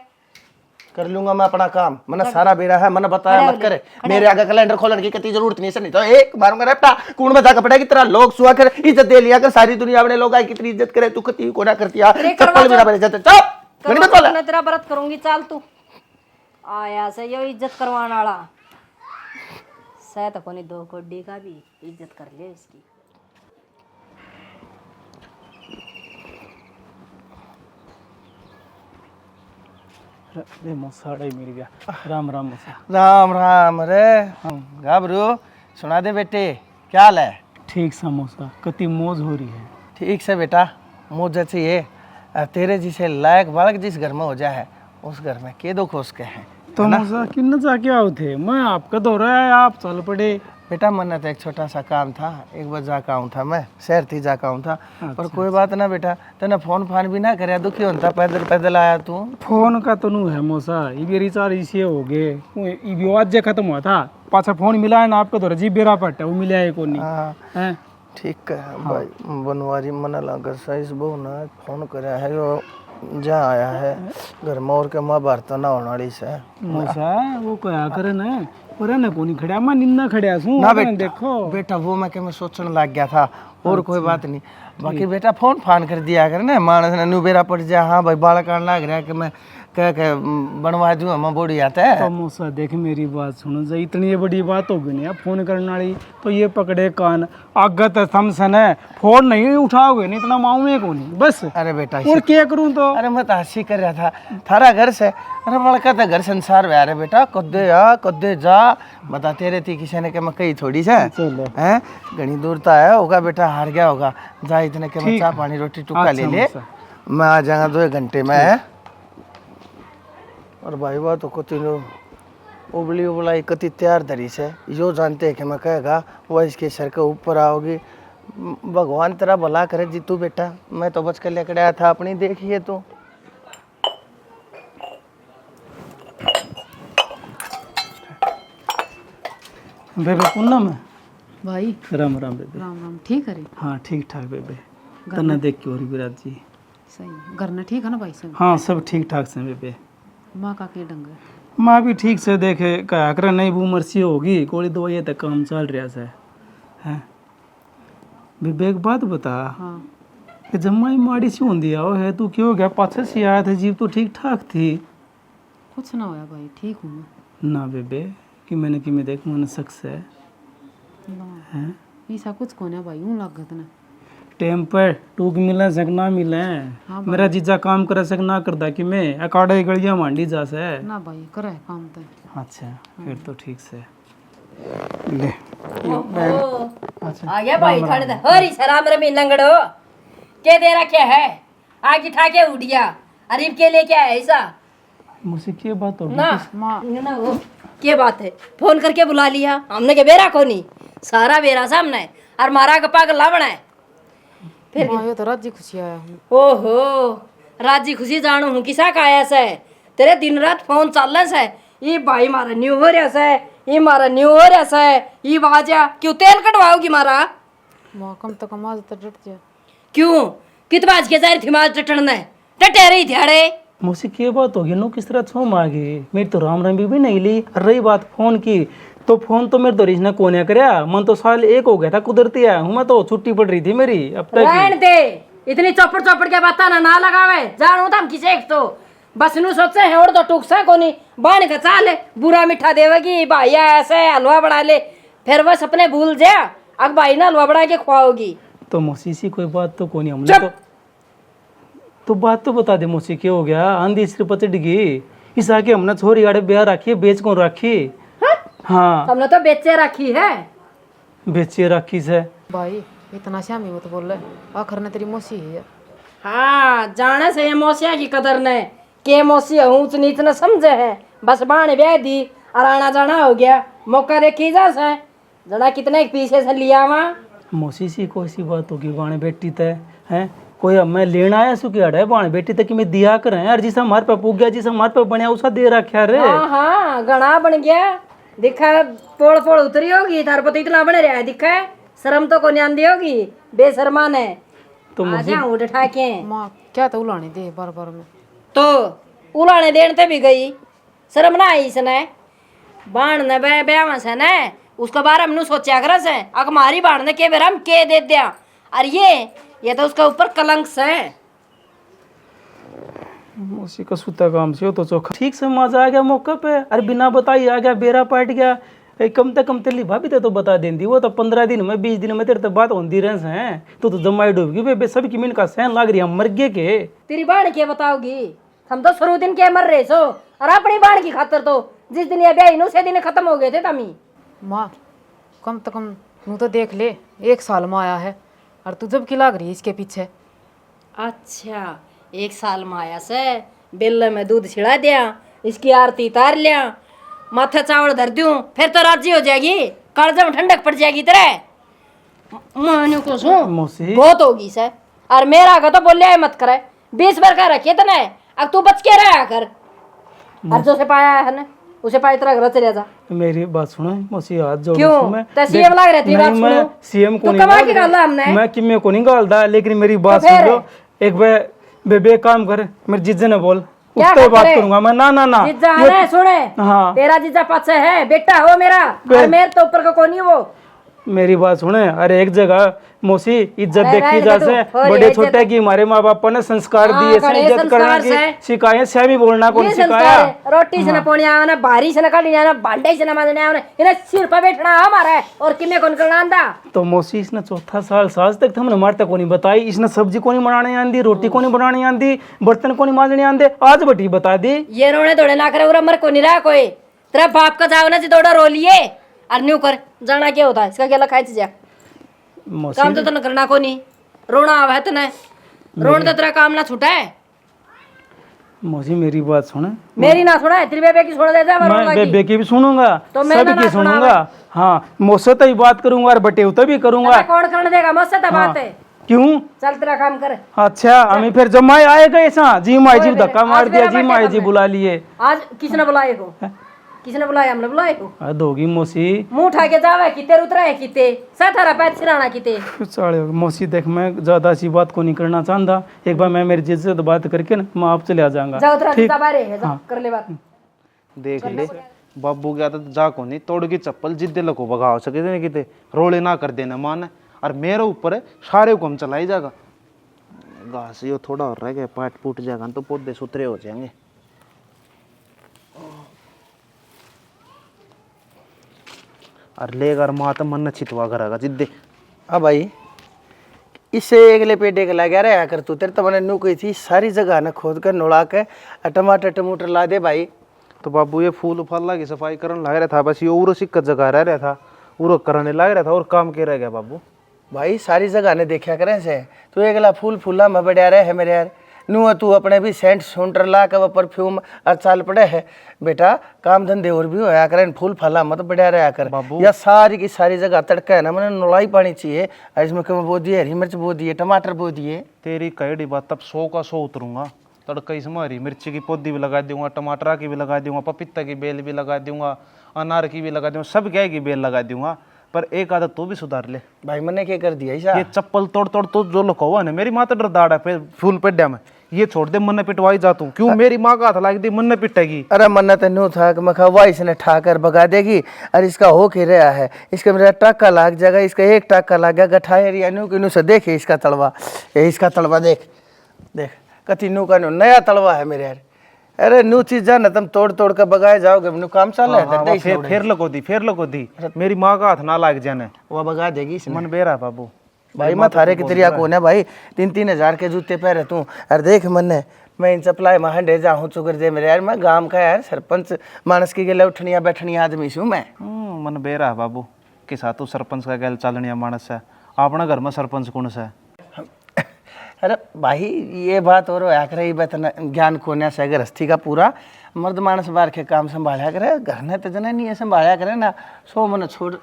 Speaker 6: कर लूंगा मैं अपना काम मैंने सारा बेड़ा है मैंने बताया मत करे मेरे आगे कैलेंडर खोलने की कितनी जरूरत नहीं है नहीं तो एक मारूंगा रेपटा कूड़ में जाकर पड़ेगी तेरा लोग सुआ कर इज्जत दे लिया कर सारी दुनिया अपने लोग आई कितनी इज्जत करे तू कती को ना करती चप्पल भी ना पहले जाते चुप नहीं मत बोला
Speaker 1: मैं तेरा व्रत करूंगी चल तू आया से यो इज्जत करवाने वाला सह तो कोनी 2 कोडी का भी इज्जत कर ले इसकी।
Speaker 5: अरे मौसा मिल गया। राम राम मौसा।
Speaker 6: राम राम। अरे घाबरू सुना दे बेटे, क्या हाल है?
Speaker 5: ठीक सा मौसा, कति मौज हो रही है।
Speaker 6: ठीक से बेटा, मौज चाहिए। तेरे जिसे लायक बालक जिस घर में हो जाए उस घर में के दुख उसके हैं।
Speaker 5: तो मौसा किन्न जाके आओ थे, मैं आपका दौरा है, आप चल पड़े।
Speaker 6: बेटा मन तो एक छोटा सा काम था, एक बार जाका आऊँ था, मैं शहर थी जाका आऊँ था। पर कोई बात ना बेटा, तेने फोन फान भी ना करे, दुखी होता पैदल पैदल आया तू।
Speaker 5: फोन का तो नू है मौसा, इबे रिचार्ज इसे हो गए, इबे आज खत्म हुआ था, पाछा फोन मिला है ना आपका दौरा जी बेरा पट है, वो मिला है को नहीं है।
Speaker 6: ठीक है भाई, बनवारी मन लगा सही बहु ना फोन कराया है, वो जहाँ आया है घर में और के माँ भारत ना होने वाली से।
Speaker 5: मौसा वो क्या करे ना, पर है ना कोनी खड़ा, मैं निन्ना खड़ा हूं
Speaker 6: ना बेटा,
Speaker 5: देखो
Speaker 6: बेटा वो मैं सोचने लग गया था, और कोई बात नहीं। बाकी बेटा फोन फान कर दिया कर ना, मानस ने नुबेरा पड़ जाए, हाँ भाई बालक आने लग रहा है कि मैं कह के बनवा दूँ, हम बोड़ी आता है।
Speaker 5: तो मौसा देख मेरी बात सुनो, जो इतनी बड़ी बात हो गई ना फोन करने वाली, तो ये पकड़े कान आगत थमसन है, फोन नहीं उठाओगे नहीं इतना माऊ में को नहीं बस।
Speaker 6: अरे बेटा
Speaker 5: और क्या करूं तो?
Speaker 6: अरे मैं तो हंसी कर रहा था, थारा घर से, अरे बड़का तो घर संसार में। अरे बेटा कद्दे आ कद्दे जा, बताते रहती किसी ने कि मैं कही थोड़ी से
Speaker 5: चलो
Speaker 6: हैं, घनी दूर तो आया होगा बेटा, हार गया होगा, जा इतने के मैं चाय पानी रोटी टुक्का ले ले, मैं आ जाऊंगा 2 घंटे में। और भाई बात तो कुछ उबली उबलाई कति तैयार धरी से, यो जानते हैं कि मैं कहेगा वो इसके सर के ऊपर आओगी। भगवान तेरा भला करे जीतू बेटा, मैं तो बच कर लेकर आया था अपनी, देखिए तो।
Speaker 5: बेबे पूनम है
Speaker 3: भाई
Speaker 5: राम राम बेबे।
Speaker 3: राम राम। ठीक है रे?
Speaker 5: हाँ ठीक ठाक बेबे, तना देख के हो रही विराट जी।
Speaker 3: सही, घर में ठीक है ना भाई सब?
Speaker 5: हाँ सब ठीक ठाक से बेबे।
Speaker 3: माँ का के डंग है?
Speaker 5: माँ भी ठीक से देखे क्या कर नहीं वो मर्सी होगी, गोली दवाई तक काम चल रहा से है। बेबे एक बात बता,
Speaker 3: हाँ
Speaker 5: कि जम्माई माड़ी सी होंगी आओ है, तू क्यों गया पाछे से आया था, जीव तो ठीक ठाक थी।
Speaker 3: कुछ ना होया भाई, ठीक हूँ मैं।
Speaker 5: ना बेबे कि मैंने कि मैं देख मन शख्स है हैं?
Speaker 3: ऐसा कुछ कोने भाई, यूँ लागत ना
Speaker 5: टाइम पर टूक मिले सक ना मिले, मेरा जीजा काम करे सक ना करता कि मैं अकाड़े गलियां मांडी जा से
Speaker 3: ना भाई, करे काम तो।
Speaker 5: अच्छा फिर तो ठीक से ले।
Speaker 1: आ गया भाई थाने दा हरी सराम रे में लंगड़ो के दे रखे है, आगे ठाके उड़िया अरीब के लेके आया ऐसा
Speaker 5: मुझसे क्या बात होगी?
Speaker 1: ना ना वो क्या बात है, फोन करके बुला लिया हमने के बेरा को नहीं, सारा बेरा सामने और मारा का पागल लावना है।
Speaker 3: फिर ये तो राजी खुशी आया हूँ।
Speaker 1: ओहो राजी खुशी जानू हूँ किसा का आया से, तेरे दिन रात फोन चल रहा से, ये भाई मारा न्यू हो रहा से, ये मारा न्यू हो रहा से, ये बाजा क्यों तेल कटवाओगी मारा?
Speaker 3: माँ कम तो कमा तो डट जा।
Speaker 1: क्यों कित बाज के जा रही थी मार टटने टटे रही थी अड़े?
Speaker 5: मुझसे क्या बात होगी, नो किस तरह छो मांगी, मेरी तो राम राम भी नहीं ली। रही बात फोन की, तो फोन तो मेरे तो रिश्ना कोने करया, मन तो साल एक हो गया था कुदरती आया हूँ मैं, तो छुट्टी पड़ रही थी मेरी अब तक।
Speaker 1: रहन दे इतनी चौपड़ चौपड़ के बात ना लगावे, जानू था हम किसे एक तो बस नु सोचे है और तो टूक सा कोनी बाण का चाल बुरा मीठा देवेगी भाई ऐसे हलवा बना ले, फिर बस अपने भूल जा अब भाई ना हलवा बना के खुआओगी।
Speaker 5: तो मौसी सी कोई बात तो कोनी हमने तो बात तो बता दे मौसी क्या हो गया, आंधी सिर पर चढ़ गई, इस आके हमने छोरी आड़े ब्याह रखी, बेच कौन रखी? हाँ
Speaker 1: हमने तो बेचे रखी है,
Speaker 5: बेचे रखी से।
Speaker 3: भाई इतना श्यामी मत बोल रहे, आखिर ने तेरी मौसी है।
Speaker 1: हाँ जाने से ये मौसिया की कदर ने के मौसी ऊंच नीच न समझे है, बस बाण ब्याह दी और आना जाना हो गया, मौका देखी जा से जरा कितने पीछे से लिया वहाँ।
Speaker 5: मौसी सी कोई सी बात होगी, बाण बेटी तय है कोई, अब मैं लेना आया सु क्या है बाण बेटी तक मैं दिया कर यार, जिस हमारे पे पुग गया जिस हमारे पे बनया उसा दे रखा रे।
Speaker 1: हाँ हाँ गणा बन गया, दिखा पोड़ पोड़ उतरी होगी तार पर इतना बने रहा दिखा, शर्म तो को न्यान होगी बेशर्मा ने।
Speaker 5: तो
Speaker 1: आजा उठ उठा के
Speaker 3: माँ क्या तो उलाने दे बार बार में,
Speaker 1: तो उलाने देने ते भी गई, शर्म ना आई इसने, बाण ने बे ब्याह से ने उसके बारे में सोचा कर से, अग मारी बाण ने के बेरा हम के दे दिया, और ये तो उसका ऊपर कलंक है।
Speaker 5: मौसी का सूता काम से हो तो चौखा ठीक से मजा आ गया मौका पे, अरे बिना बताई आ गया बेरा पाट गया, कम तेली भाभी तो बता देंदी, वो तो 15 दिन में 20 दिन में तेरे तो बात होती रह हैं, तो जमाई डूब गई बे सब की मिन का सहन लाग रही है, मर गए के।
Speaker 1: तेरी बाण के बताओगी हम तो शुरू दिन के मर रहे सो, और अपनी बाण की खातर तो जिस दिन ये ब्याह उसे दिन खत्म हो गए थे तमी।
Speaker 3: माँ कम तो कम तू तो देख ले, 1 साल में आया है और तू जब की लाग रही है इसके पीछे।
Speaker 1: अच्छा 1 साल में आया से, बेल में दूध छिड़ा दिया, इसकी आरती तार लिया, माथे चावल धर दूं, फिर तो राजी हो जाएगी, कालजा में ठंडक पड़ जाएगी तेरे। मानू को सो
Speaker 5: मौसी
Speaker 1: बहुत होगी से, और मेरा का तो बोलिया है मत करे, 20 बार का रखिए तने, अब तू बच के रहा कर, और जो से पाया है ना उसे पाई तेरा घर चले जा।
Speaker 5: मेरी बात सुनो मौसी, हाथ जोड़
Speaker 1: क्यों? तो सीएम लाग रहती बात सुनो,
Speaker 5: सीएम को
Speaker 1: तू
Speaker 5: नहीं
Speaker 1: कमा के गाला हमने,
Speaker 5: मैं किमे को नहीं गालदा, लेकिन मेरी बात
Speaker 1: तो फिर?
Speaker 5: सुन लो एक बेबे काम कर, मेरे जीजे ने बोल
Speaker 1: क्या
Speaker 5: उससे बात
Speaker 1: करे?
Speaker 5: करूंगा मैं। ना
Speaker 1: जीजा है सुने,
Speaker 5: हाँ।
Speaker 1: तेरा जीजा पाछे है, बेटा हो मेरा, और मेरे तो ऊपर का कोनी वो।
Speaker 5: मेरी बात सुने, अरे एक जगह मौसी इज्जत
Speaker 1: अरे
Speaker 5: देखी
Speaker 1: रहने
Speaker 5: जा
Speaker 1: दे
Speaker 5: से,
Speaker 1: तू, और
Speaker 5: बड़े
Speaker 1: ये
Speaker 5: छोटे
Speaker 1: इज्जत-
Speaker 5: की हमारे माँ बाप ने संस्कार
Speaker 1: हाँ,
Speaker 5: दिए से,
Speaker 1: करे
Speaker 5: इज्जत करना
Speaker 1: संस्कार
Speaker 5: की
Speaker 1: से।
Speaker 5: सिखाए, सैमी बोलना कौन
Speaker 1: ये
Speaker 5: सिखाया।
Speaker 1: संस्कार है, रोटी से न पोनी आना, भारी से न काटनी आना, भांडे से न मांजने आना, इन्हें सिर पर बैठना हमारा है, और किमे कौन करना आंदा।
Speaker 5: तो मौसी इसने चौथा साल साज तक हमने मारते को नहीं बताई, इसने सब्जी को नहीं बनाने आंदी, रोटी को नहीं बनाने आंदी, बर्तन को नहीं मांजने आंदे, आज बटी बता दी।
Speaker 1: ये रोने दौड़े ना करे, मर को नहीं रहा कोई, तेरा बाप का जाओ ना जिदोड़ा रो लिए, और न्यू कर जाना क्या होता है, इसका क्या खाई जा,
Speaker 5: मौसी
Speaker 1: काम तो तन करना को नहीं, रोना आवा है तने, रोन तो तेरा काम ना छूटा है।
Speaker 5: मौसी मेरी बात सुने,
Speaker 1: मेरी ना सुना है, तेरी बेबे की छोड़ दे जा,
Speaker 5: मैं
Speaker 1: रोना की।
Speaker 5: बेबे की भी सुनूंगा,
Speaker 1: तो मैं ना
Speaker 5: सबकी
Speaker 1: सुनावा।
Speaker 5: सुनूंगा। हाँ मौसे तो ही बात करूंगा और बटे तो भी करूंगा।
Speaker 1: तेरा कौन करने देगा, मुझसे तो बात है,
Speaker 5: क्यों?
Speaker 1: चल तेरा काम कर।
Speaker 5: अच्छा हमें फिर जब माए आएगा ऐसा, जी माए जी
Speaker 1: ओए
Speaker 5: धक्का
Speaker 1: आज
Speaker 5: मार दिया,
Speaker 1: मेरा
Speaker 5: जी
Speaker 1: बर्थडे
Speaker 5: माए
Speaker 1: कब
Speaker 5: जी
Speaker 1: है?
Speaker 5: बुला लिए।
Speaker 1: आज किसने बुलाए को, किसने बुलाया, हमने बुलाए को,
Speaker 5: हद होगी मौसी,
Speaker 1: मुंह उठा के जावे किते उतरा है किते, साथारा पैर छिराना किते।
Speaker 5: साले मौसी देख मैं ज्यादा सी बात को नहीं करना चाहता, एक बार मैं मेरी जीत से तो बात करके ना मैं आप चले आ जाऊंगा।
Speaker 1: जाओ तेरा
Speaker 5: ठीक?
Speaker 1: जीता बारे है, जा कर ले बात।
Speaker 5: देख ले बाबू की आदत जा को नहीं, तोड़ की चप्पल जिद्दे लको भगाओ सके देने किते रोले ना कर देना मान, और मेरे ऊपर है सारे को हम चलाई जाएगा। घास यो थोड़ा और रह गया, पाट फूट जाएगा तो पौधे सुथरे हो जाएंगे। और लेकर माँ तो मन छितवा करेगा जिद्दे।
Speaker 6: हाँ भाई, इससे एक लपेटे के लगा रहा कर तू, तेरे तो मैंने नू कही थी सारी जगह ना खोद कर नोड़ा के टमाटर टमूटर ला दे भाई।
Speaker 5: तो बाबू ये फूल फल की सफाई करने लग रहा था, बस ये उरो सिक्कत जगह रह रहा था, उरो करने लग रहा था, और काम के रह गया बाबू।
Speaker 6: भाई सारी जगह ने देखा करे से, तू एकला फूल फूला में बढ़िया रहे है मेरे यार, नू तू अपने भी सेंट सूंटर ला के वो परफ्यूम चाल पड़े है बेटा, काम धंधे और भी होया करे, फूल फला मत बढ़िया रहा कर
Speaker 5: बाबू।
Speaker 6: या सारी की सारी जगह तड़का है ना, मैंने नोलाई पानी चाहिए, इसमें क्यों बो दिए, हरी मिर्च बो दिए, टमाटर बो दिए।
Speaker 5: तेरी कई बात तब 100 का 100 उतरूंगा, तड़का इसमें हरी मिर्ची की पौधी भी लगा दूंगा, टमाटर की भी लगा दूंगा, पपीता की बेल भी लगा दूंगा, अनार की भी लगा दूंगा, सब क्या की बेल लगा दूंगा, पर एक आदत तो भी सुधार ले।
Speaker 6: भाई मैंने क्या कर दिया ऐसा?
Speaker 5: ये चप्पल तोड़ तोड़ तो जो लगा हुआ है ना, मेरी माँ तो डर दाड़ा पे फूल पेड्या में, ये छोड़ दे मन पिटवाई जातू, क्यों मेरी माँ का हाथ लाग दी मन पिटेगी।
Speaker 6: अरे मन्ना तेनू था कि मैं खवा इसने ठाकर भगा देगी, और इसका हो के रहा है, इसका मेरा टाका लाग जाएगा, इसका एक टाका लाग गया गठाया नू कि नू से देखे इसका तलवा, ये इसका तलवा देख देख कति नू का नू नया तलवा है मेरे यार। अरे नू चीज जाना तुम तोड़ तोड़ कर बगाए जाओगे, नू काम चल रहा है
Speaker 5: फिर लगो दी मेरी माँ का हाथ ना लाग जाने,
Speaker 6: वो बगा देगी इसने।
Speaker 5: मन बेरा बाबू।
Speaker 6: भाई मैं थारे की तरिया कौन है भाई, 3-3 हजार के जूते पहने तू, अरे देख मन मैं इन सप्लाई में हंडे जाऊँ चुकर दे मेरे यार, मैं गांव का यार सरपंच मानस की गले उठनिया बैठनी आदमी छू मैं।
Speaker 5: मन बेरा है बाबू कि साथ तू सरपंच का गैल चालनिया मानस है, अपना घर में सरपंच कौन सा है?
Speaker 6: अरे भाई ये बात और आकर ही बतना ज्ञान खोने से गृहस्थी का पूरा मर्द मानस बार के काम संभाला करे, घर ने तो जना नहीं है संभाला करे ना, सो मन छोड़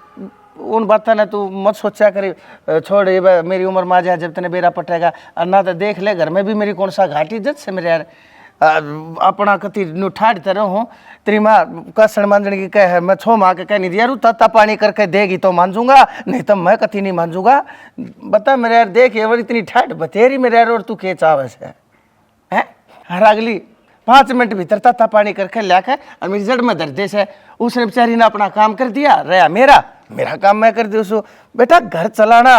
Speaker 6: उन बात ना तू मत सोचा करे, छोड़ ये मेरी उम्र माँ जा जब तने बेरा पटेगा, और ना तो देख ले घर में भी मेरी कौन सा घाटी इज्जत से मेरे यार, अपना कति नु ठाड़ तरह हूँ, तेरी माँ कसण मांजने की कह है, मैं 6 माँ के कह नहीं दिया रू तत्ता पानी करके देगी तो मांजूंगा, नहीं तो मैं कति नहीं मांजूंगा। बता मेरे यार देख ये इतनी ठाठ बतेरी मेरे यार, और तू के चावस है हर अगली 5 मिनट भीतर तत्ता पानी करके लाकर और मेरी जड़ में दर्द से, उसने बेचारी ने अपना काम कर दिया, रहा मेरा काम मैं कर दिया। उसको बेटा घर चलाना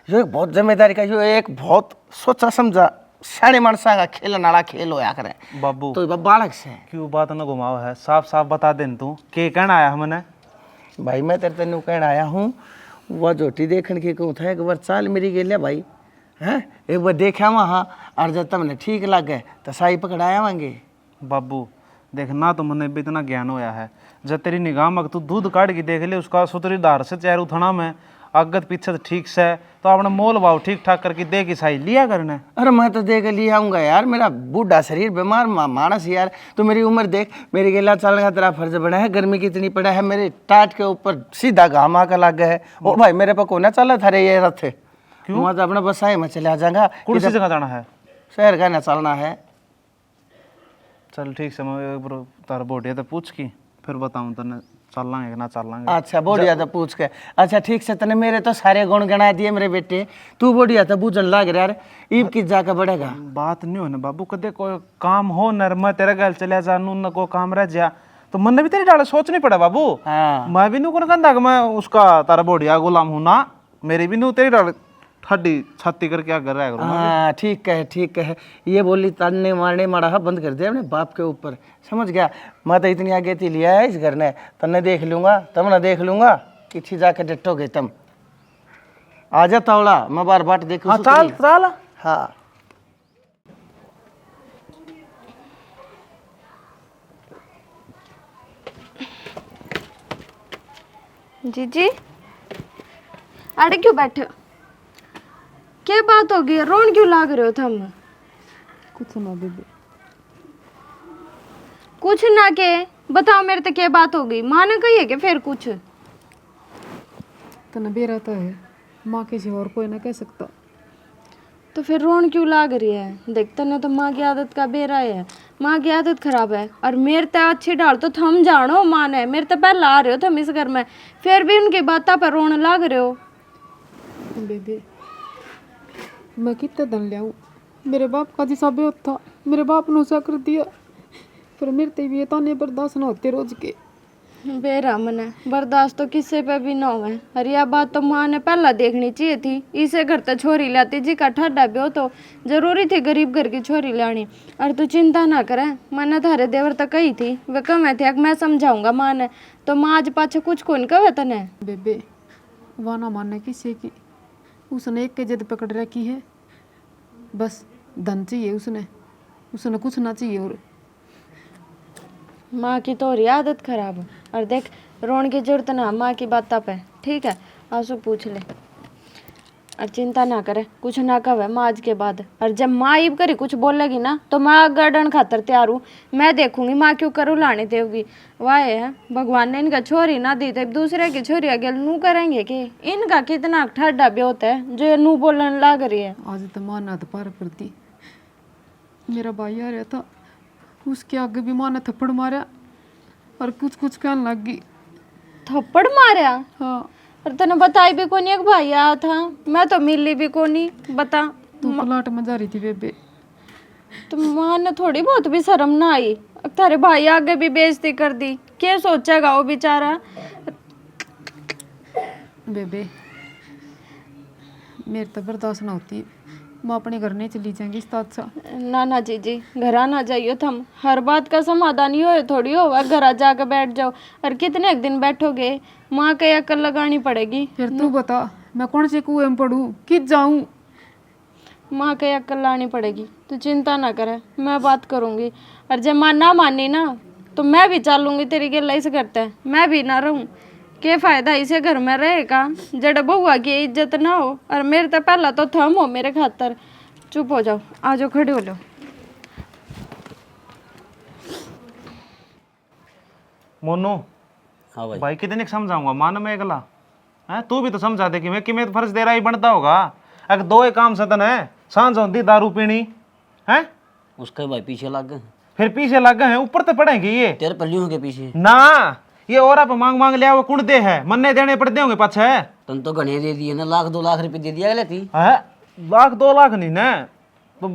Speaker 6: यो एक बहुत जिम्मेदारी का, यो एक बहुत सोचा समझा सियाने मानसा का खेलने वाला खेल होया करे
Speaker 5: बाबू।
Speaker 6: तो बालक से
Speaker 5: क्यों बात न घुमाओ है, साफ साफ बता दे तू के कहना आया हमने।
Speaker 6: भाई मैं तेरे तेन कहना आया हूँ, वह झोटी देखने की कहूँ था एक बार चाल मेरी गेलिया भाई हैं, एक बार देखा वहाँ और जब तुमने ठीक लग गए तो साई पकड़ाया वांगे।
Speaker 5: बाबू देख ना तो मने भी इतना ज्ञान होया है जब तेरी निगाह में तू दूध काट के देख ले उसका सुतरी धार से चेहरा उठना में अगत पीछे ठीक से तो अपना मोल भाव ठीक ठाक करके दे की सही लिया करने।
Speaker 6: अरे मैं तो देख लिया आऊंगा यार, मेरा बूढ़ा शरीर बीमार मानस यार। तो मेरी उम्र देख, मेरी गेला चलने का तेरा फर्ज बना है। गर्मी कितनी पड़ा है, मेरे टाट के ऊपर सीधा घाम आकर लग गया है। ओ भाई मेरे पे कोना चला था रे ये रथ। क्यों? मैं तो अपना बसाई में चले आ जाऊंगा।
Speaker 5: कौन सी जगह जाना है?
Speaker 6: शहर का ना चलना है।
Speaker 5: चल ठीक से मैं तार बोटिया तो पूछ की फिर बताऊं तने चल लांगे ना चल लांगे।
Speaker 6: अच्छा बढ़िया तो पूछ के। अच्छा ठीक से, तने मेरे तो सारे गुण गणा दिए मेरे बेटे। तू बढ़िया तो बूझन लाग रहा यार। ईब किस जाकर बढ़ेगा?
Speaker 5: बात नहीं हो ना बाबू, कदे कोई काम हो नर मैं तेरे गल चले जा नू न को काम रह जा तो मन भी तेरी डाले सोच नहीं पड़ा बाबू।
Speaker 6: हाँ
Speaker 5: मैं भी नू को कहता कि मैं उसका तारा बोटिया गुलाम हूं ना, मेरी भी नू तेरी डाले हड्डी छाती करके आ कर रहा करूँ।
Speaker 6: हाँ ठीक है ठीक है। ये बोली ताड़ने मारने मारा बंद कर दिया अपने बाप के ऊपर, समझ गया? मैं तो इतनी आगे थी लिया है इस घर ने, तन्ने देख लूंगा तब ना देख लूंगा किसी जाके डटोगे तुम। आ जा तौड़ा, मैं बार बाट देखूं।
Speaker 5: हाँ चल चल।
Speaker 6: हाँ
Speaker 2: जीजी अरे क्यों बैठे हो? क्या बात हो गई? रोन क्यों लाग रहे हो तुम?
Speaker 3: कुछ ना बेबे।
Speaker 2: कुछ ना के बताओ मेरे तो क्या बात हो गई? माँ ने कही है कि फिर कुछ?
Speaker 3: तना बेरा तो है, माँ के सिवा और कोई ना कह सकता।
Speaker 2: तो फिर रोन क्यों लाग रही है? देखते ना तो माँ की आदत का बेरा है, माँ की आदत खराब है। और मेरे तो अच्छी डाल तो थम जानो माँ ने, मेरे तो पहले आ रहे हो तुम इस घर में, फिर भी उनकी बातों पर रोन लाग रहे हो।
Speaker 3: बेबे मैं कितने दिन लियाऊँ? मेरे बाप का जिसा बेहद था, मेरे बाप ने उसा कर दिया। पर मेरे ते भी ये ताने बर्दाश्त ना होते रोज के।
Speaker 2: बेरा मन है बर्दाश्त तो किसी पे भी ना हुए। अरे यह बात तो माँ ने पहला देखनी चाहिए थी। इसे घर तो छोरी लाती जी का ठंडा भी हो तो जरूरी थी गरीब घर की छोरी लानी। और तू चिंता ना करे, मैंने थारे देवर तो कही थी वे कम है थे मैं समझाऊंगा माँ ने, तो माँ आज पाछे कुछ कौन कहे तने।
Speaker 3: बेबे वाना मानने किसी की, उसने एक के जिद पकड़ रखी है। बस धन चाहिए उसने, उसने कुछ ना चाहिए। और
Speaker 2: माँ की तो आदत खराब है। और देख रोन की जरूरत ना माँ की बात पे, ठीक है? आंसू पूछ ले और चिंता ना करे, कुछ ना कहे माँ आज के बाद। और जब माँ ईब करी कुछ बोलेगी ना तो मैं गार्डन खातर तैयार हूँ। मैं देखूंगी माँ क्यों करूँ लाने देगी। वाह है भगवान ने इनका छोरी ना दी तो दूसरे की छोरी अगल नू करेंगे कि इनका कितना ठंडा भी होता है जो ये नू बोलने लग रही है।
Speaker 3: आज तो माँ नाथ पार करती। मेरा भाई आ रहा था, उसके आगे भी माँ ने थप्पड़ मारा और कुछ कुछ कहने लग गई।
Speaker 2: थप्पड़ मारा?
Speaker 3: हाँ
Speaker 2: और तने बताई भी कोनी एक भाई आया था, मैं तो मिली भी कोनी। बता
Speaker 3: तू प्लाट में जा रही थी बेबे।
Speaker 2: तो माँ ने थोड़ी बहुत भी शर्म ना आई? तारे भाई आगे भी बेइज्जती कर दी, क्या सोचेगा वो बेचारा?
Speaker 3: बेबे मेरे तो बर्दाश्त ना होती, मैं अपने घर नहीं चली जाएंगी इस तरह से।
Speaker 2: ना ना जीजी घर ना जाइयो थम, हर बात का समाधान ही हो थोड़ी हो घर जाकर बैठ जाओ। और कितने एक दिन बैठोगे? माँ के अकल लगानी पड़ेगी।
Speaker 3: फिर तू बता मैं कौन से कुएं में पढ़ूं, किस जाऊं?
Speaker 2: माँ के अकल लानी पड़ेगी, तू चिंता ना करे, मैं बात करूँगी। और जब माँ ना मानी ना तो मैं भी चलूँगी तेरी गिल्ला इस करते, मैं भी ना रहूँ। क्या फ़ायदा इसे घर में रहेगा जड़ बहुआ की इज्जत ना हो। और मेरे तो पहला तो थम हो मेरे खातर। चुप हो जाओ, आ जाओ खड़े हो लो।
Speaker 5: मोनू
Speaker 4: हाँ भाई।
Speaker 5: भाई कितने समझाऊंगा मान मैं अगला है, तू भी तो समझा दे कि मैं फर्ज दे रहा ही बनता होगा। अगर दो ही काम सदन है, सांझ होती दारू पीनी है,
Speaker 4: उसके भाई पीछे लग गए,
Speaker 5: फिर पीछे लग गए हैं, ऊपर तो पड़ेंगे ये
Speaker 4: तेरे पल्लियों के पीछे
Speaker 5: ना। ये और आप मांग मांग लिया वो कुण दे है, मन्ने देने पड़ते होंगे पाछे।
Speaker 4: तन तो घने दे दिए ना, 1-2 लाख रुपए दे दिया लेती
Speaker 5: है 1-2 लाख नहीं ना, तो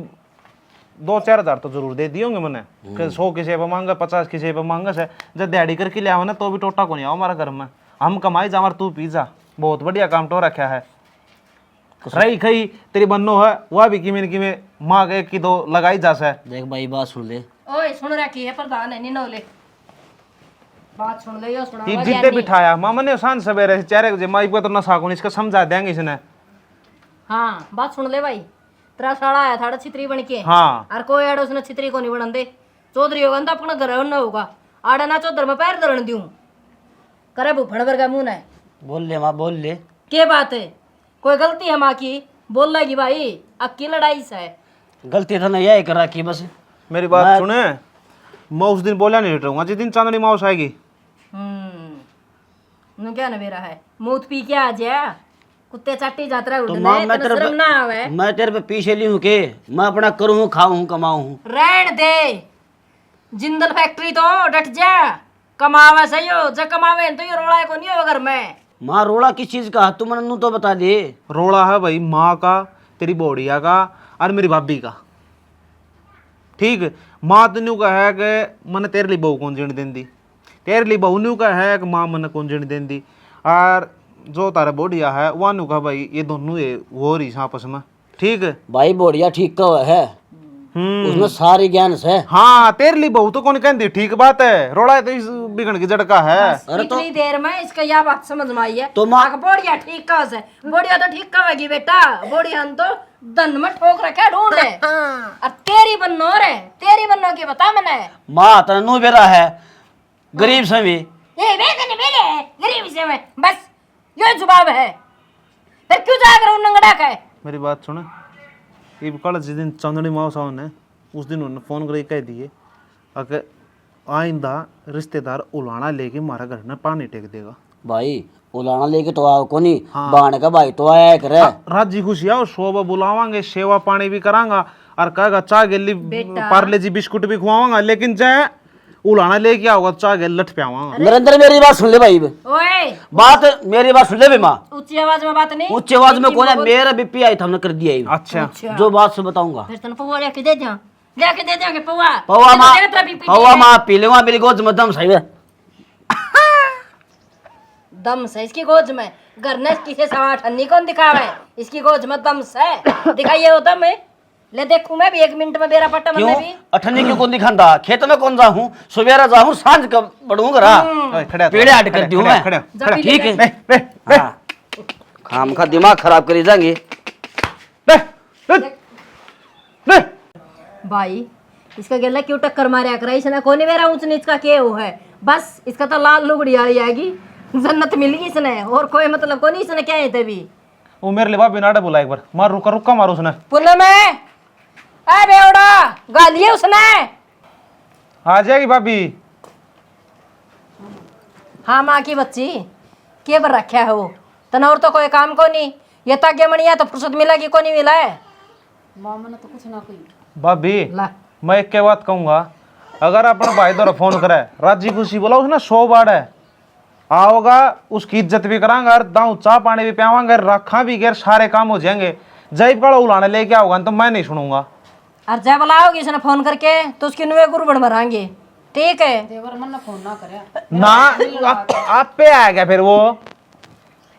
Speaker 5: 2-4 हज़ार तो जरूर दे दिए होंगे मैंने। 100 किसी पे मांगा, 50 किसी पे मांगा से, जब दिहाड़ी करके लिया ना तो भी टोटा को नहीं आओ हमारा घर में। हम कमाई जा तू पी जा, बहुत बढ़िया काम तो रखा है। रही खई तेरी बन्नो है वह भी किमें माँ के 1-2 लगाई जा से।
Speaker 4: देख भाई बात सुन ले,
Speaker 1: ओए सुन रखी है प्रधान है निनोले, बात सुन ले यो सुना
Speaker 5: ये जिद्दे बिठाया मामा ने सांझ सवेरे चेहरे माई को तो नशा को इसका समझा देंगे इसने।
Speaker 1: हाँ बात सुन ले भाई, तेरा साला आया था छित्री बन के।
Speaker 5: हाँ
Speaker 1: और कोई एड उसने छित्री को नहीं बनन दे, चौधरी होगा ना तो अपना घर न होगा। आड़ा ना चौधर में पैर धरण दूं करे भूफण वर्गा मुंह है।
Speaker 4: बोल ले माँ बोल ले।
Speaker 1: के बात है? कोई गलती है माँ की? बोल लेगी भाई, अक्की लड़ाई से है।
Speaker 4: गलती तो नहीं यही करा कि बस
Speaker 5: मेरी बात सुने, मैं उस दिन बोला नहीं रहूंगा जिस दिन चांदनी माउस आएगी।
Speaker 1: नु क्या न मेरा है मूत पी के आ जा, कुत्ते चाटी जात्रा
Speaker 4: तो
Speaker 1: उड़ने
Speaker 4: माँ मैं
Speaker 1: तेरे
Speaker 4: तेरे
Speaker 1: शर्म ना आवे।
Speaker 4: पे मैं तेरे पे पीछे ली हूँ के मैं अपना करूँ खाऊँ कमाऊँ।
Speaker 1: रहन दे, जिंदल फैक्ट्री तो डट जा, कमावे सही हो, जब कमावे तो ये रोड़ा को नहीं हो घर में।
Speaker 4: माँ रोड़ा किस चीज का तू मैंने तो बता दे।
Speaker 5: रोड़ा है भाई माँ का, तेरी बोड़िया का और मेरी भाभी का। ठीक, माँ तो न्यू का है कि मैंने तेरे लिए बहू कौन जीण देंदी, तेरे लिए बहू न्यू का है कि माँ मैंने कौन जीण देंदी। और जो तारा बोड़िया है वह न्यू का भाई ये दोनों ये वो रही आपस में। ठीक है
Speaker 4: भाई बोड़िया ठीक का है, उसमें सारी ज्ञान है।
Speaker 5: हाँ तेरे लिए बहू तो कौन कहती, ठीक बात है। रोड़ा है तो इस बिगड़ की जड़ का है।
Speaker 1: इतनी देर में इसका यह बात समझ में आई है
Speaker 4: तो माँ
Speaker 1: बोड़िया ठीक का है, बोड़िया तो ठीक का होगी बेटा, बोड़िया तो धन में ठोक रखा ढूंढ है। और तेरी बन्नो रे, तेरी बन्नो की बता मैंने।
Speaker 4: माँ तनु बेरा है गरीब से भी
Speaker 1: ये वेतन मेरे है, गरीब से मैं बस ये जवाब है। फिर क्यों जाकर उन नंगड़ा का है?
Speaker 5: मेरी बात सुने, ये कल जिस दिन चांदनी माउस आओ ने उस दिन उन्होंने फोन कर कह दिए अगर आइंदा रिश्तेदार उलाना लेके हमारा घर में पानी टेक देगा।
Speaker 4: भाई उलाना लेके तो आओ को नहीं बाण का भाई तो आया करे।
Speaker 5: राजी खुशी आओ, शोभा बुलावांगे, सेवा पानी भी करांगा और कहेगा चाय गिल्ली पार्ले जी बिस्कुट भी खुआवांगा, लेकिन चाहे उलाना लेके आओगा चाय गिल लठ पे आवांगा।
Speaker 4: नरेंद्र मेरी बात सुन ले भाई,
Speaker 1: ओए
Speaker 4: बात मेरी बात सुन ले बे माँ।
Speaker 1: ऊंची आवाज में बात नहीं,
Speaker 4: उच्च आवाज में कौन है? मेरा बीपी आई था हमने कर दिया ही।
Speaker 5: अच्छा
Speaker 4: जो बात से बताऊंगा।
Speaker 1: फिर तन पौवा लेके दे जा, लेके दे जाके पौवा
Speaker 4: पौवा माँ,
Speaker 1: तेरा भी पी
Speaker 4: पौवा माँ पी लूंगा, मेरी गोद में दम सही है।
Speaker 1: दम से इसकी गोद में, घर ने किसे सवा ठन्नी कौन दिखावे, इसकी गोद में दम से दिखाइए वो दम है। ले देखूं मैं भी 1 मिनट में बेरा पट्टा
Speaker 4: क्यों
Speaker 1: में भी।
Speaker 4: अठन्नी क्यों कौन दिखांदा? खेत में कौन जाऊं, सवेरा जाऊं, सांझ कब बढ़ूंगा रा पेड़े हट कर दूं मैं। ठीक है हाँ। खाम खा दिमाग खराब करी जाएंगे।
Speaker 1: भाई इसका गेला क्यों टक्कर मारे करा, इसने कोनी मेरा ऊंच नीच का के हो है, बस इसका तो लाल लुगड़ी आई आएगी, जन्नत मिलेगी इसने, और कोई मतलब को नहीं इसने क्या है तभी।
Speaker 5: वो मेरे लिए भाभी नाडा बोला एक बार, मार रुका रुका मारो उसने।
Speaker 1: पुनः में ए बेवड़ा गालिए उसने।
Speaker 5: आ जाएगी भाभी।
Speaker 1: हाँ माँ की बच्ची के बर रखा है वो तना, और तो कोई काम को नहीं, ये तागे मणिया तो फुर्सत मिला कि को नहीं मिला है।
Speaker 3: मामा ने तो कुछ ना कोई।
Speaker 5: भाभी
Speaker 1: ला
Speaker 5: मैं एक के बात कहूंगा, अगर अपना भाई द्वारा फोन करे राजी खुशी बोला उसने 100 बार है आओगा, उसकी इज्जत भी करांगा और दाऊ चाह पानी भी पियावांगे, रखा भी गैर सारे काम हो जाएंगे। जय कड़ा उलाने लेके आओगा तो मैं नहीं सुनूंगा।
Speaker 1: और जब बुलाओगी इसने फोन करके तो उसकी नुए गुरबड़ मरांगे। ठीक है
Speaker 3: देवर मन ना फोन ना करे
Speaker 5: ना आप पे आ गया फिर वो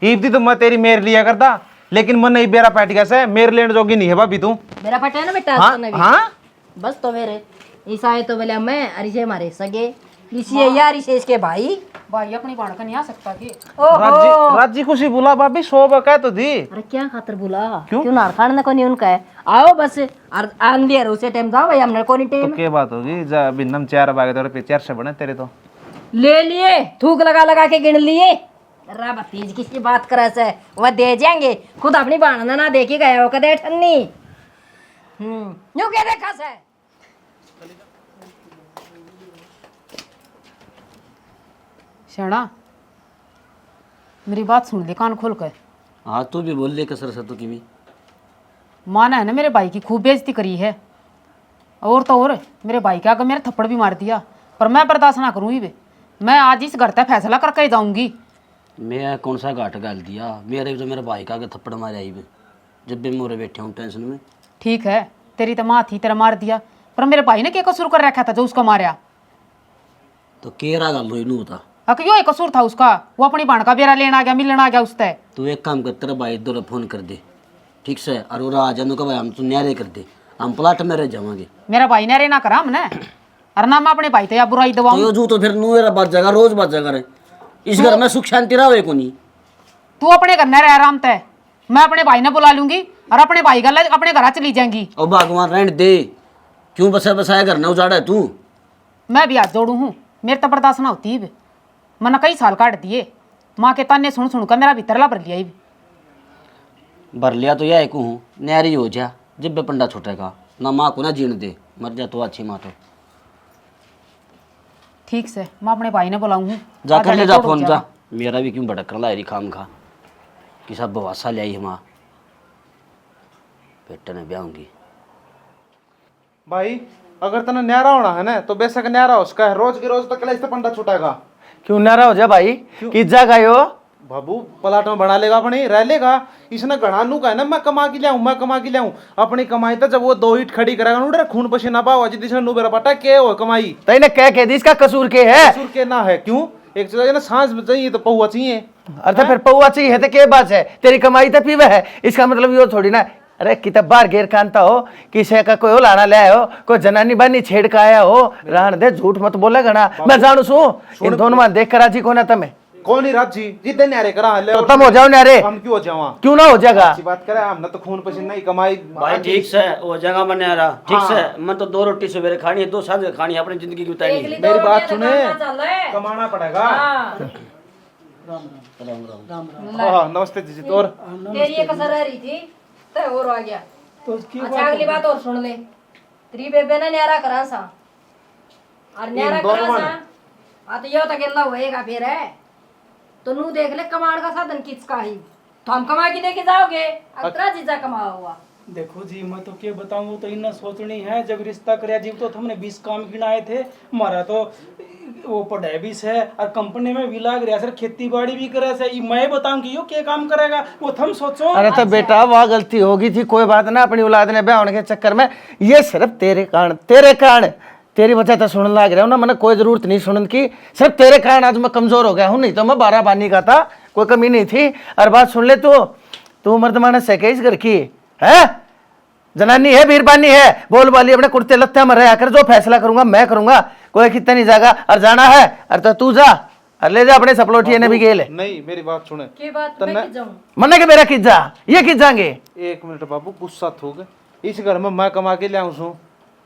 Speaker 5: ईदी तो मैं तेरी मेरे लिया करता, लेकिन मन नहीं बेरा पैट कैसे मेरे लेने जोगी नहीं है भाभी तू।
Speaker 1: मेरा पटा है ना बेटा।
Speaker 5: हाँ
Speaker 1: बस तो मेरे ईसा है तो बोले मैं और इसे हमारे सगे, इसी है यार इसे इसके भाई
Speaker 3: भाई अपनी बाण का नहीं आ सकता कि।
Speaker 1: ओहो
Speaker 5: राजी खुशी बुला भाभी, 100 बार कह तो दी।
Speaker 1: अरे क्या खातर बुला, क्यों नार खाने को नहीं उनका है, आओ बस और आंधी है उसे टाइम जाओ भाई, हमने को नहीं
Speaker 5: तो
Speaker 1: टाइम
Speaker 5: क्या बात होगी जा बिन्नम 4 बागे तो पे 4 से बने तेरे तो
Speaker 1: ले लिए, थूक लगा लगा के गिन लिए। रा भतीज किसी बात करे से वह दे जाएंगे, खुद अपनी बाणना ना देखी गया हो कदे ठन्नी। यूं क्या देखा से
Speaker 3: शेणा मेरी बात सुन ले कान खोल कर।
Speaker 4: हाँ तू भी बोल ले कसर से तो की
Speaker 3: माँ ने है ना मेरे भाई की खूब बेइज्जती करी है, और तो और मेरे भाई के आगे मेरे थप्पड़ भी मार दिया, पर मैं बर्दाश्त ना करूँगी बे, मैं आज इस घर तक फैसला करके ही जाऊंगी।
Speaker 4: मैं कौन सा घाट गाल दिया, मेरे जो मेरे भाई का आगे थप्पड़ मारे आई जब भी मोरे बैठे हूँ टेंशन में।
Speaker 3: ठीक है तेरी तो माँ थी, तेरा मार दिया, पर मेरे भाई ने क्या कसूर कर रखा था जो उसको मारा?
Speaker 4: तो केरा गाल रो इनू होता
Speaker 3: अक यो एक कसूर था उसका, वो अपनी बाण का बेरा लेना आ गया, मिलना आ गया उससे।
Speaker 4: तू एक काम कर, तेरा भाई इधर फोन कर दे ठीक से, और वो आ जाने का भाई हम तू न्यारे कर दे, हम प्लाट में रह जावांगे।
Speaker 3: मेरा भाई ने रहना करा हमने, और ना मैं अपने भाई तो या बुराई
Speaker 4: तो
Speaker 3: दवाऊं।
Speaker 4: यो जू तो फिर नुएरा बात जगह रोज बात जगह रहे, इस घर में सुख शांति रहा को नहीं।
Speaker 3: तू अपने घर में रह आराम तय, मैं अपने भाई ने बुला लूंगी और अपने भाई का अपने घर चली जाएंगी।
Speaker 4: और भगवान रहने दे, क्यों बसा बसाया घर न उजाड़ा है तू?
Speaker 3: मैं भी हाथ जोड़ू हूँ, मेरे तो बर्दाश्त ना होती है। मैंने कई साल काट दिए, माँ के ताने सुन सुन कर मेरा भीतरला भर लिया।
Speaker 4: भर लिया तो यह कहूँ न्यारी हो जा, जब भी पंडा छूटेगा ना माँ को ना जीण दे, मर जा तो अच्छी माँ तो।
Speaker 3: ठीक से मैं अपने भाई ने बुलाऊँ,
Speaker 4: जा कर ले जा फोन जा, मेरा भी क्यों भटक रहा है खाम खा कि सब बवासा ले आई है माँ, बेटे ने ब्याहूंगी।
Speaker 5: भाई अगर तने न्यारा होना है ना तो बेशक न्यारा हो उसका है, रोज के रोज तक कलेश तो पंडा छुटेगा।
Speaker 6: क्यों नारा हो जा भाई, किस जगह हो?
Speaker 5: बाबू पलाट में बना लेगा अपनी, रह लेगा। इसने गणानू का है ना, मैं कमा के लाऊं, मैं कमा के लाऊं अपनी कमाई। तो जब वो 2 ईंट खड़ी करेगा उड़े खून पसीना पावा जी दिशा नु बेरा पटा के हो कमाई
Speaker 6: तईने कह दी इसका कसूर के है?
Speaker 5: कसूर के ना है क्यों, एक चीज है ना सांस चाहिए तो पौवा चाहिए।
Speaker 6: अरे तो फिर पौवा चाहिए तो के बात है, तेरी कमाई तो पीवे है, इसका मतलब ये थोड़ी ना। अरे कितना बार गैर कानता हो, किसी का कोई लाना ले आया हो, कोई जनानी बानी छेड़ का आया हो, रहन दे, झूठ मत बोले गना। मैं जानू सू इन दोनों में देख कर राजी कौन है तुम्हें?
Speaker 5: कौन ही राजी जितने न्यारे करा ले
Speaker 6: तो तुम हो जाओ न्यारे,
Speaker 5: हम क्यों हो जावा?
Speaker 6: क्यों ना हो जाएगा?
Speaker 5: अच्छी बात करे, हमने तो खून पसीना ही कमाई।
Speaker 4: भाई ठीक से वो जगह में नहीं आ रहा, ठीक से मैं तो 2 रोटी सवेरे खानी है, 2 सांझ खानी है, अपनी जिंदगी की उतारनी है।
Speaker 5: मेरी बात सुने, कमाना पड़ेगा। हाँ नमस्ते जी। तो और
Speaker 1: तेरी एक असर रह रही थी तय और आ गया। तो अच्छा अगली बात और सुन ले, तेरी बेबे ने न्यारा करा सा और न्यारा करा सा आ तो यो तो गेला होएगा फिर है तो नू देख ले कमाण का साधन किसका ही, तो हम कमा के लेके जाओगे, अतरा जीजा कमाया हुआ।
Speaker 7: देखो जी मैं तो क्या बताऊँ, तो इन्ना सोचनी है जब रिश्ता कराया जी तो हमने 20 काम गिनाए थे। हमारा तो वो पढ़ाई भी है और कंपनी में भी लाग रहा सर, खेती बाड़ी भी करे से। मैं बताऊं कि यो क्या काम करेगा वो थम सोचो।
Speaker 6: अरे तो बेटा वह गलती होगी थी, कोई बात ना, अपनी औलाद ने ब्याह होने के चक्कर में ये सिर्फ तेरे कारण तेरी वजह तो सुनने लग रहा हूँ ना, मैंने कोई जरूरत नहीं सुनने की, सिर्फ तेरे कारण आज मैं कमजोर हो गया हूँ, नहीं तो मैं 12 बानी का था, कोई कमी नहीं थी। और बात सुन ले, तू मर्द मानस है क्या इस घर की है? जनानी है, बीरबानी है, बोल बाली अपने कुर्ते लत्ते में रहा कर, जो फैसला करूंगा मैं करूंगा, कोई कितना नहीं जाएगा। और जाना है अरे तो तू जा और ले जा अपने सपलोटिया ने भी गेल है।
Speaker 5: नहीं मेरी बात सुने,
Speaker 1: की बात मैं कि जाऊं
Speaker 6: मन्ने के मेरा किस जा, ये किस जाएंगे?
Speaker 5: 1 मिनट बाबू, गुस्सा थो गए। इस घर में मैं कमा के ले आऊँ,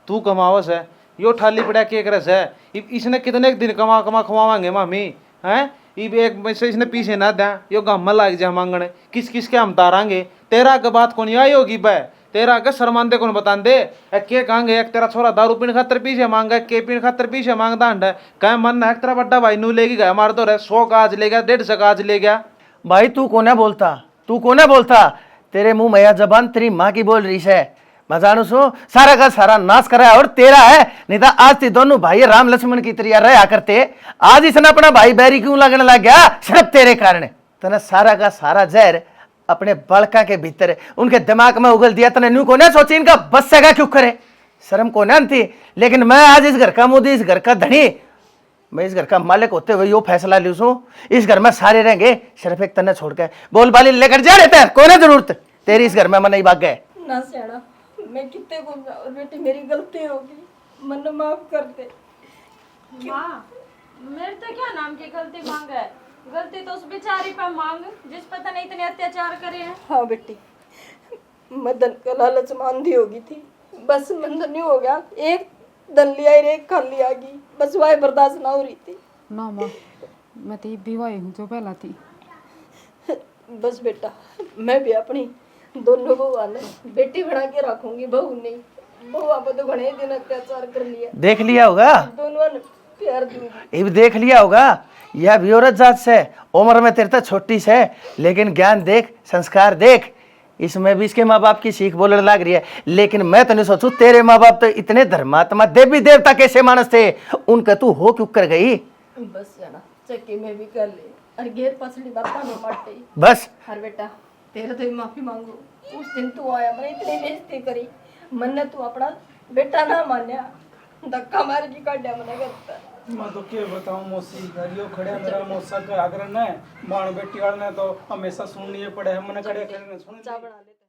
Speaker 5: तू कमावस है, यो ठाली पड़ा के रस है। इसने कितने दिन कमा खवावांगे मामी हैं? एक पैसे इसने पीछे ना दें, यो गाँव में लाग जा मांगने, किस किस के हम तारांगे? तेरा के बात कौन आई होगी बै, तेरा के शर्मांदे कौन बता दे? के कहेंगे एक तेरा छोरा दारू पीने खातर पीछे मांगा, के पीने खातर पीछे मांगता है, कह मन है तेरा बड्डा भाई नू लेगी गया, हमारे तो 100 का आज ले गया, 150 का आज ले गया।
Speaker 6: भाई तू कोने बोलता, तेरे मुंह में जबान तेरी माँ की बोल रही है। मैं जानू सू सारा का सारा नाश करा और तेरा है, नहीं तो आज ती दोनों भाई राम लक्ष्मण की तरह रहा करते, आज इसने अपना भाई बैरी क्यों लगने लग गया? सिर्फ तेरे कारण। तने सारा का सारा जहर अपने बड़का के भीतर उनके दिमाग में उगल दिया, तने न्यू को ना सोची इनका बस सेगा क्यों करे, शर्म को ना थी। लेकिन मैं आज इस घर का मोदी, इस घर का धनी, मैं इस घर का मालिक होते हुए यो फैसला लू सू, इस घर में सारे रहेंगे, सिर्फ एक तने छोड़ के बोल बाली लेकर जा रहे थे, कोई जरूरत तेरी इस घर में मन नहीं भाग गए
Speaker 1: ना सियाना, मैं कितने को और बेटी मेरी गलती होगी, मन माफ कर दे।
Speaker 2: माँ मेरे तो क्या नाम की गलती मांग है, गलती तो उस बेचारी पर मांग जिस पता नहीं इतने अत्याचार करे हैं।
Speaker 1: हाँ बेटी, मदन का लालच मांधी होगी थी, बस मंद नहीं हो गया, एक दन लिया एक खाली आ गई, बस वह बर्दाश्त ना हो रही थी।
Speaker 3: ना माँ, मैं तो विवाह हूँ जो पहला थी।
Speaker 1: बस बेटा मैं भी अपनी दोनों बहुआ ने बेटी बना के रखूंगी, बहू नहीं। बहुआ पर तो घने दिन अत्याचार कर लिया,
Speaker 6: देख लिया होगा,
Speaker 1: दोनों ने प्यार दूंगी।
Speaker 6: ये भी देख लिया होगा, यह भी औरत जात से, उम्र में तेरे तो छोटी से, लेकिन ज्ञान देख, संस्कार देख, इसमें भी इसके माँ बाप की सीख बोलने लग रही है। लेकिन मैं तो नहीं सोचू तेरे माँ बाप तो इतने धर्मात्मा देवी देवता कैसे मानस थे, उनका तू हो क्यों कर गई?
Speaker 1: बस जाना चक्की में भी कर ले और घेर पसली बात में मट गई
Speaker 6: बस
Speaker 1: हर बेटा, तेरे तो माफी मांगो। उस दिन तू आया, मैंने इतनी बेइज्जती करी, मन ने तू अपना बेटा ना मान्या, धक्का मार के काटा मैंने करता।
Speaker 7: मैं तो क्या बताऊँ मौसी, घर यो खड़े मेरा मौसा का आग्रह है, बाण बेटी वाले ने तो हमेशा सुननी पड़े है, मैंने खड़े खड़े सुन।
Speaker 1: चाय बना ले।